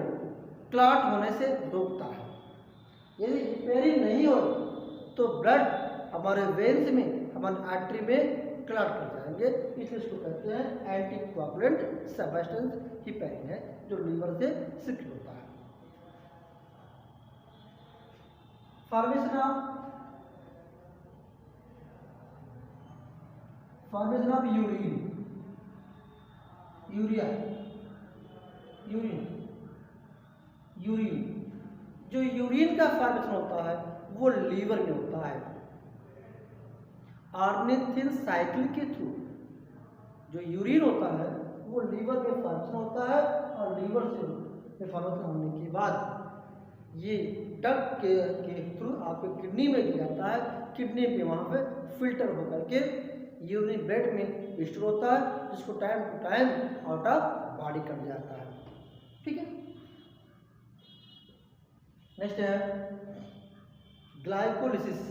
क्लॉट होने से रोकता है। यदि हिपैरिन नहीं हो तो ब्लड हमारे वेन्स में, हमारे आर्टरी में क्लॉट कर जाएंगे, इसलिए इसको कहते हैं एंटीकोआगुलेंट सब्सटेंस हिपैरिन है, जो लीवर से सिक्रेट होता है। फॉर्मेशन ऑफ यूरिन, यूरिन, जो यूरिन का फॉर्मेशन होता है वो लीवर में होता है। ऑर्निथिन साइकिल के थ्रू जो यूरिन होता है वो लीवर में फॉर्मेशन होता है और लीवर से फॉर्मेशन होने के बाद ये डक्ट के थ्रू आपके किडनी में जाता है। किडनी पे वहाँ पे फिल्टर होकर के यूरिन ब्लड में स्टोर होता है, जिसको time to time out of body कर जाता है। ठीक है, नेक्स्ट है ग्लाइकोलिसिस,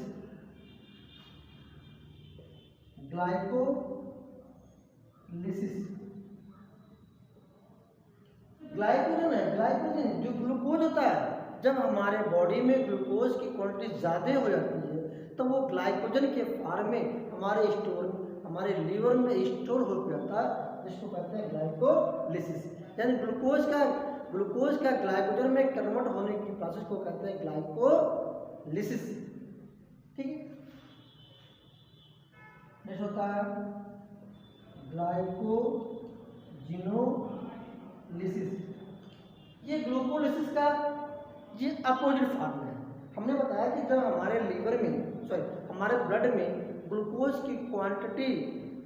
ग्लाइकोजन है, ग्लाइकोजन जो ग्लूकोज होता है, जब हमारे बॉडी में ग्लूकोज की क्वांटिटी ज़्यादा हो जाती है तो वो ग्लाइकोजन के फॉर्म में हमारे लीवर में स्टोर हो जाता है, जिसको कहते हैं ग्लाइकोलिसिस। यानी ग्लूकोज का ग्लाइकोजन में कन्वर्ट होने की प्रोसेस को कहते हैं ग्लाइकोलिसिस। ठीक है, नेक्स्ट होता है ग्लाइकोजिनोलिसिस। ये ग्लूकोलिसिस का ये अपोजिट फॉर्म है। हमने बताया कि जब हमारे हमारे ब्लड में ग्लूकोज की क्वांटिटी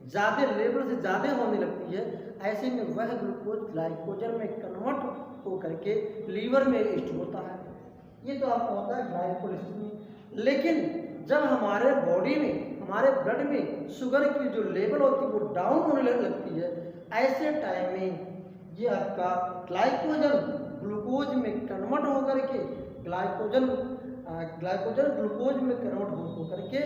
ज़्यादा लेवल से ज़्यादा होने लगती है, ऐसे में वह ग्लूकोज ग्लाइकोजन में कन्वर्ट होकर के लीवर में स्टोर होता है। ये तो आपको होता है ग्लाइकोलिसिस में। लेकिन जब हमारे बॉडी में, हमारे ब्लड में शुगर की जो लेवल होती है वो डाउन होने लगती है, ऐसे टाइम में ये आपका ग्लाइकोजन ग्लूकोज में कन्वर्ट होकर के ग्लाइकोजन ग्लूकोज में कन्वर्ट होकर के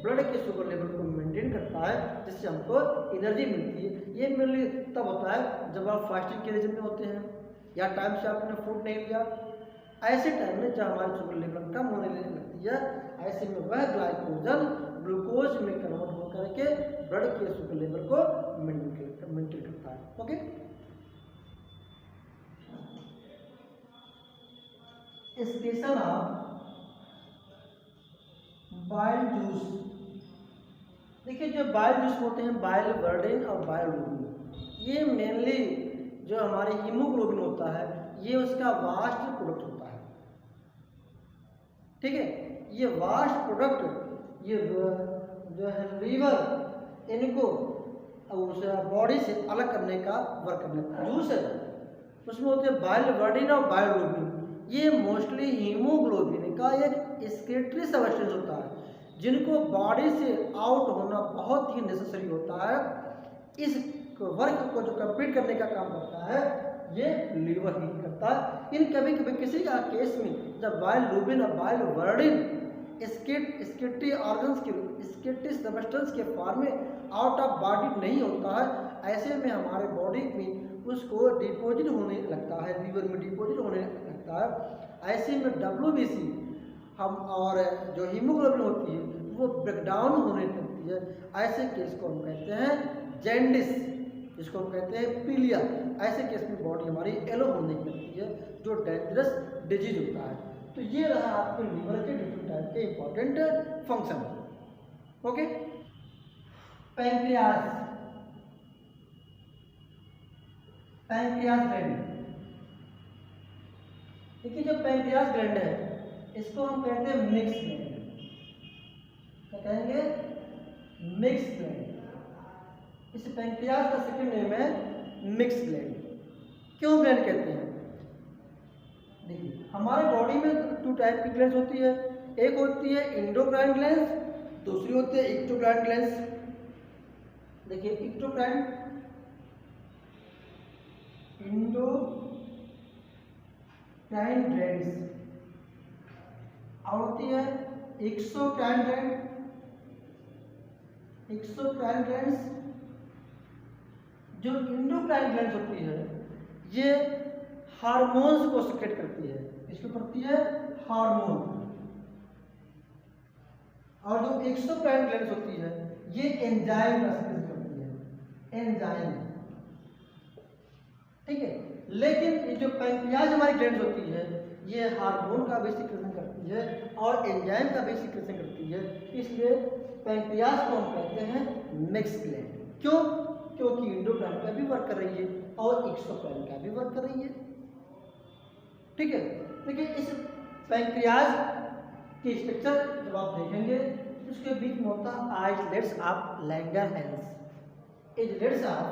ब्लड के शुगर लेवल को मेंटेन करता है, जिससे हमको एनर्जी मिलती है। ये मेनली तब होता है जब आप फास्टिंग के रीजन में होते हैं या टाइम से आपने फूड नहीं लिया। ऐसे टाइम में जब हमारी शुगर लेवल कम होने लगती है, ऐसे में वह ग्लाइकोजन ग्लूकोज में कन्वर्ट होकर के ब्लड के शुगर लेवल को मेंटेन करता है। Okay, excretion of bile juice. देखिए, जो बाइल जूस होते हैं, बाइल वर्डिन और बाइल रूबिन, ये मेनली जो हमारे हीमोग्लोबिन होता है, ये उसका वास्ट प्रोडक्ट होता है। ठीक है, ये वास्ट प्रोडक्ट ये जो है लीवर इनको उस बॉडी से अलग करने का वर्क करने का जूस है, उसमें होते हैं बाइल वर्डिन और बाइल रूबिन। ये मोस्टली हीमोग्लोबिन का एक एक्सक्रीटरी सब्सटेंस होता है, जिनको बॉडी से आउट होना बहुत ही नेसेसरी होता है। इस वर्क को जो कंप्लीट करने का काम करता है ये लीवर ही करता है। इन कभी कभी किसी का केस में जब बाइल रूबिन और बाइल वर्डिन स्केटरी ऑर्गन्स के स्केटरी सब्सटेंस के फॉर्म में आउट ऑफ बॉडी नहीं होता है, ऐसे में हमारे बॉडी में उसको डिपॉजिट होने लगता है, लीवर में डिपॉजिट होने लगता है। ऐसे में WBC हम और जो हीमोग्लोबिन होती है वो ब्रेकडाउन होने लगती है। ऐसे केस को हम कहते हैं जैंडिस, जिसको हम कहते हैं पीलिया। ऐसे केस में बॉडी हमारी येलो होने लगती है, जो डेंजरस डिजीज होता है। तो ये रहा आपके लीवर के डिफरेंट टाइप के important function. Okay, pancreas gland. देखिए जो पैंक्रियाज ग्लैंड है इसको हम कहते हैं मिक्स ग्लैंड। क्या कहेंगे? Mix gland. इस पैंक्रियाज का सेकंड नेम है मिक्स ग्लैंड। क्यों ग्लैंड कहते हैं? देखिए हमारे बॉडी में 2 टाइप की ग्लैंड्स होती है। एक होती है एंडोक्राइन ग्लैंड्स, दूसरी होती है एक्टोक्राइन ग्लैंड्स। देखिए एक्टोक्राइन ग्लैंड्स और होती है एक्सोक्राइन ग्लैंड्स। जो एंडोक्राइन ग्लैंड्स होती है ये हार्मोन्स को सिक्रेट करती है। इसको करती है हार्मोन। और जो एक्सोक्राइन ग्लैंड्स होती है ये एंजाइम का सिक्रेट करती है, एंजाइम। ठीक है, लेकिन ये जो पैंक्रियाज हमारी ग्लैंड्स होती है ये हार्मोन का भी सिक्रेशन करती है और एंजाइम का भी सिक्रेशन करती है। इसलिए पैंक्रियाज को हम कहते हैं मिक्स ग्लैंड। क्यों? क्योंकि एंडोक्राइन का भी वर्क कर रही है और एक्सोक्राइन का भी वर्क कर रही है। ठीक है, देखिए इस पैंक्रियाज की स्ट्रक्चर जब आप देखेंगे तो उसके बीच में होता है islets of Langerhans. Islets of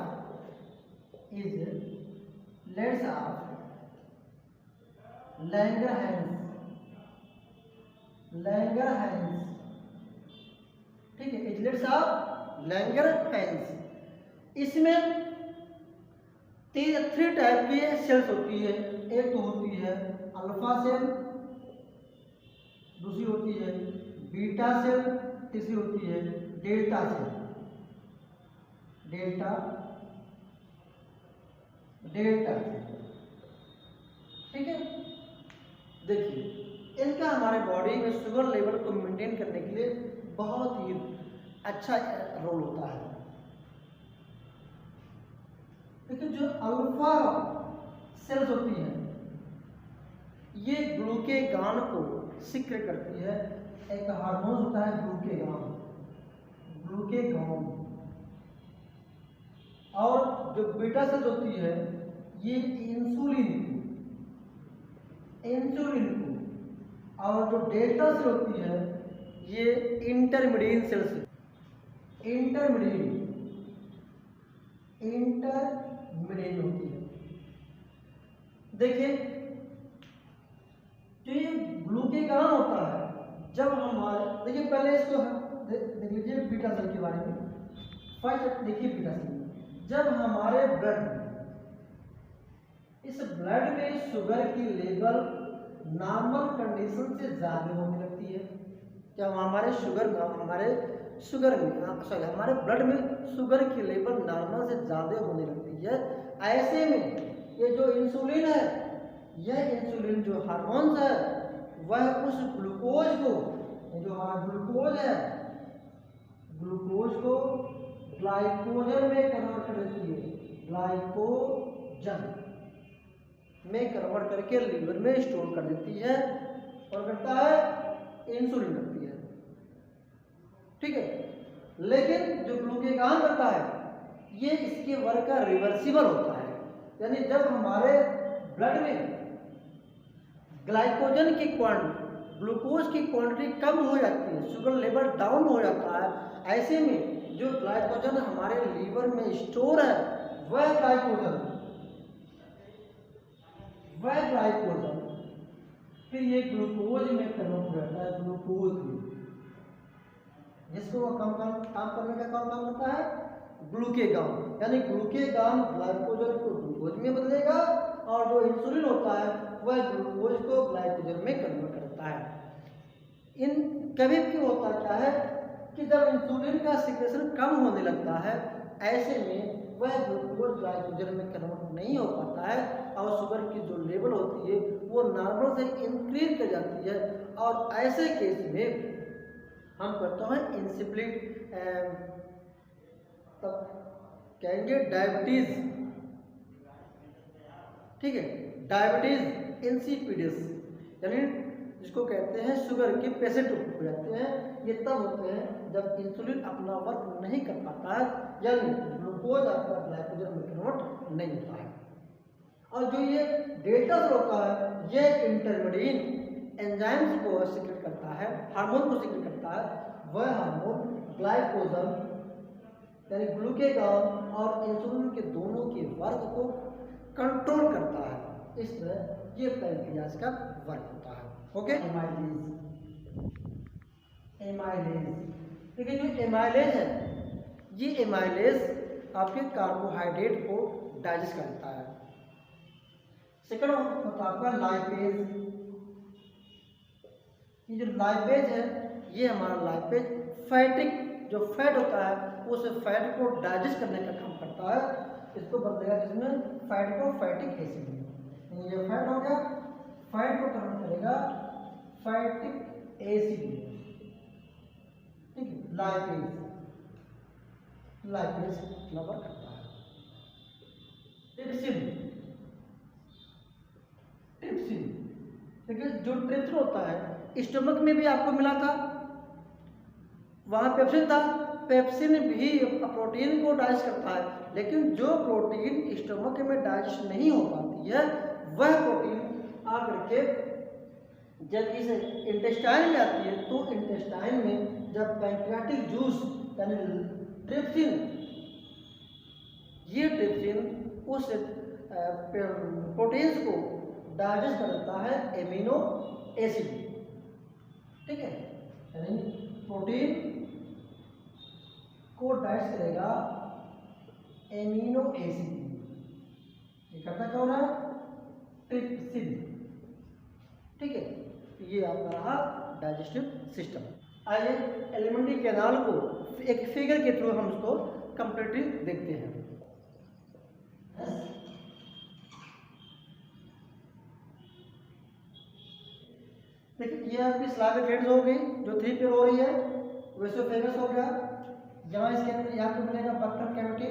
Langerhans. ठीक है, इजलेट्स ऑफ लैंगरहैंस। इसमें 3 टाइप की सेल्स होती है। एक तो होती है अल्फा सेल, दूसरी होती है बीटा सेल, तीसरी होती है डेल्टा सेल। ठीक है, देखिए इनका हमारे बॉडी में शुगर लेवल को मेंटेन करने के लिए बहुत ही अच्छा रोल होता है। लेकिन जो अल्फा सेल्स होती हैं ये ग्लूकेगान को सिक्रेट करती है। एक हार्मोन होता है ग्लूकेगान। और जो बीटा सेल्स होती है ये इंसुलिन को, और जो डेल्टा सेल होती है ये इंटरमीडिएट सेल्स होती है। देखिए जो ये ग्लूकेगान होता है जब हमारे, देखिए पहले इसको देख लीजिए बीटा सेल के बारे में। फर्स्ट देखिए बीटा सेल, जब हमारे इस ब्लड में शुगर की लेवल नॉर्मल कंडीशन से ज़्यादा होने लगती है। जब हमारे ब्लड में शुगर की लेवल नॉर्मल से ज़्यादा होने लगती है, ऐसे में ये जो इंसुलिन है, यह इंसुलिन जो हार्मोन्स है वह उस ग्लूकोज को, जो हमारा ग्लूकोज है, ग्लूकोज को ग्लाइकोजन में कन्वर्ट कर देती है। ग्लाइकोजन में कन्वर्ट करके लीवर में स्टोर कर देती है और करता है इंसुलिन करती है। ठीक है, लेकिन जो ग्लूकेगान करता है ये इसके वर्क का रिवर्सिबल होता है। यानी जब हमारे ब्लड में ग्लाइकोजन की ग्लूकोज की क्वांटिटी कम हो जाती है, शुगर लेवल डाउन हो जाता है, ऐसे में जो ग्लाइकोजन हमारे लीवर में स्टोर है वह ग्लाइकोजन फिर ये ग्लूकोज में कन्वर्ट हो जाता है, ग्लूकोज में, जिसको काम करने का काम होता है ग्लूकेगान। यानी ग्लूकेगान ग्लाइकोजन को ग्लूकोज में बदलेगा और जो इंसुलिन होता है वह ग्लूकोज को ग्लाइकोजन में कन्वर्ट करता है। इन कभी क्यों होता क्या है कि जब इंसुलिन का सिक्रेशन कम होने लगता है, ऐसे में वह ग्लूकोज ग्लाइकोजन में कन्वर्ट नहीं हो पाता है और शुगर की जो लेवल होती है वो नॉर्मल से इंक्रीज कर जाती है, और ऐसे केस में हम करते हैं इंसिपिड, तब कहेंगे डायबिटीज, ठीक है, डायबिटीज इंसिपिडस, यानी जिसको कहते हैं शुगर के पेशेंट हो जाते हैं। ये तब होते हैं जब इंसुलिन अपना वर्क नहीं कर पाता है, यानी ग्लूकोज आपका ग्लाइकोजन में कन्वर्ट नहीं होता है। और जो ये डेल्टा सेल होता है, ये इंटरमीडिएट एंजाइम्स को सीक्रेट करता है, हार्मोन को सीक्रेट करता है। वह हार्मोन ग्लाइकोजन यानी ग्लूकेगॉन और इंसुलिन के दोनों के वर्क को कंट्रोल करता है। इस तरह ये पैंक्रियाज का वर्क होता है। ओके, एमाइलेज, देखिए जो एमाइलेज है, ये एमाइलेज आपके कार्बोहाइड्रेट को डाइजेस्ट करता है। सेकंड होता है आपका लाइपेज। ये जो लाइपेज है, ये हमारा लाइपेज फैटिक, जो फैट होता है उस फैट को डाइजेस्ट करने का काम करता है। इसको बदलेगा जिसमें फैट को फैटिक एसिड में, ये फैट हो गया, फैट को कन्वर्ट करेगा फैटिक एसिड में, ठीक है। लाइपेज वर्क करता है। ट्रिप्सिन, देखिए जो ट्रिप्सिन होता है स्टमक में भी आपको मिला था, वहाँ पेप्सिन था। पेप्सिन भी प्रोटीन को डाइजेस्ट करता है, लेकिन जो प्रोटीन स्टमक में डाइजेस्ट नहीं हो पाती है, वह प्रोटीन आकर के जब इस इंटेस्टाइन में आती है, तो इंटेस्टाइन में जब पैंक्रियाटिक जूस यानी ट्रिप्सिन, ये ट्रिप्सिन उस प्रोटीन्स को डाइजेस्ट करता है एमिनो एसिड, ठीक है, यानी प्रोटीन को डाइजेस्ट करेगा एमिनो एसिड। ये करता क्या हो रहा है? ट्रिप्सिन, ठीक है। ये आपका रहा डाइजेस्टिव सिस्टम। आइए एलिमेंट्री कैनाल को एक फिगर के थ्रू हम उसको कंप्लीटली देखते हैं। देखिए ये आपकी स्लाइड ग्रेड्स हो गई जो 3 पे हो रही है, वैसे फेगस हो गया। जहाँ इसके अंदर यहाँ पे मिलेगा बक्कल कैविटी,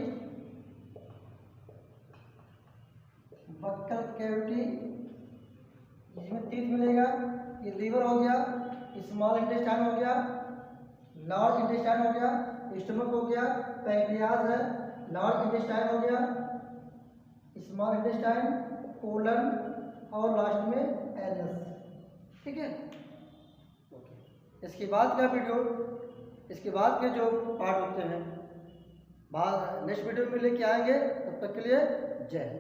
इसमें टीथ मिलेगा। ये लीवर हो गया, स्मॉल इंटेस्टाइन हो गया, लार्ज इंटेस्टाइन हो गया, स्टमक हो गया, पैंक्रियाज है, लार्ज इंटेस्टाइन हो गया, स्मॉल इंटेस्टाइन, कोलन और लास्ट में एनस, ठीक है। इसके बाद का वीडियो, इसके बाद के जो पार्ट होते हैं बाद नेक्स्ट वीडियो में लेके आएंगे। तब तक के लिए जय हिंद।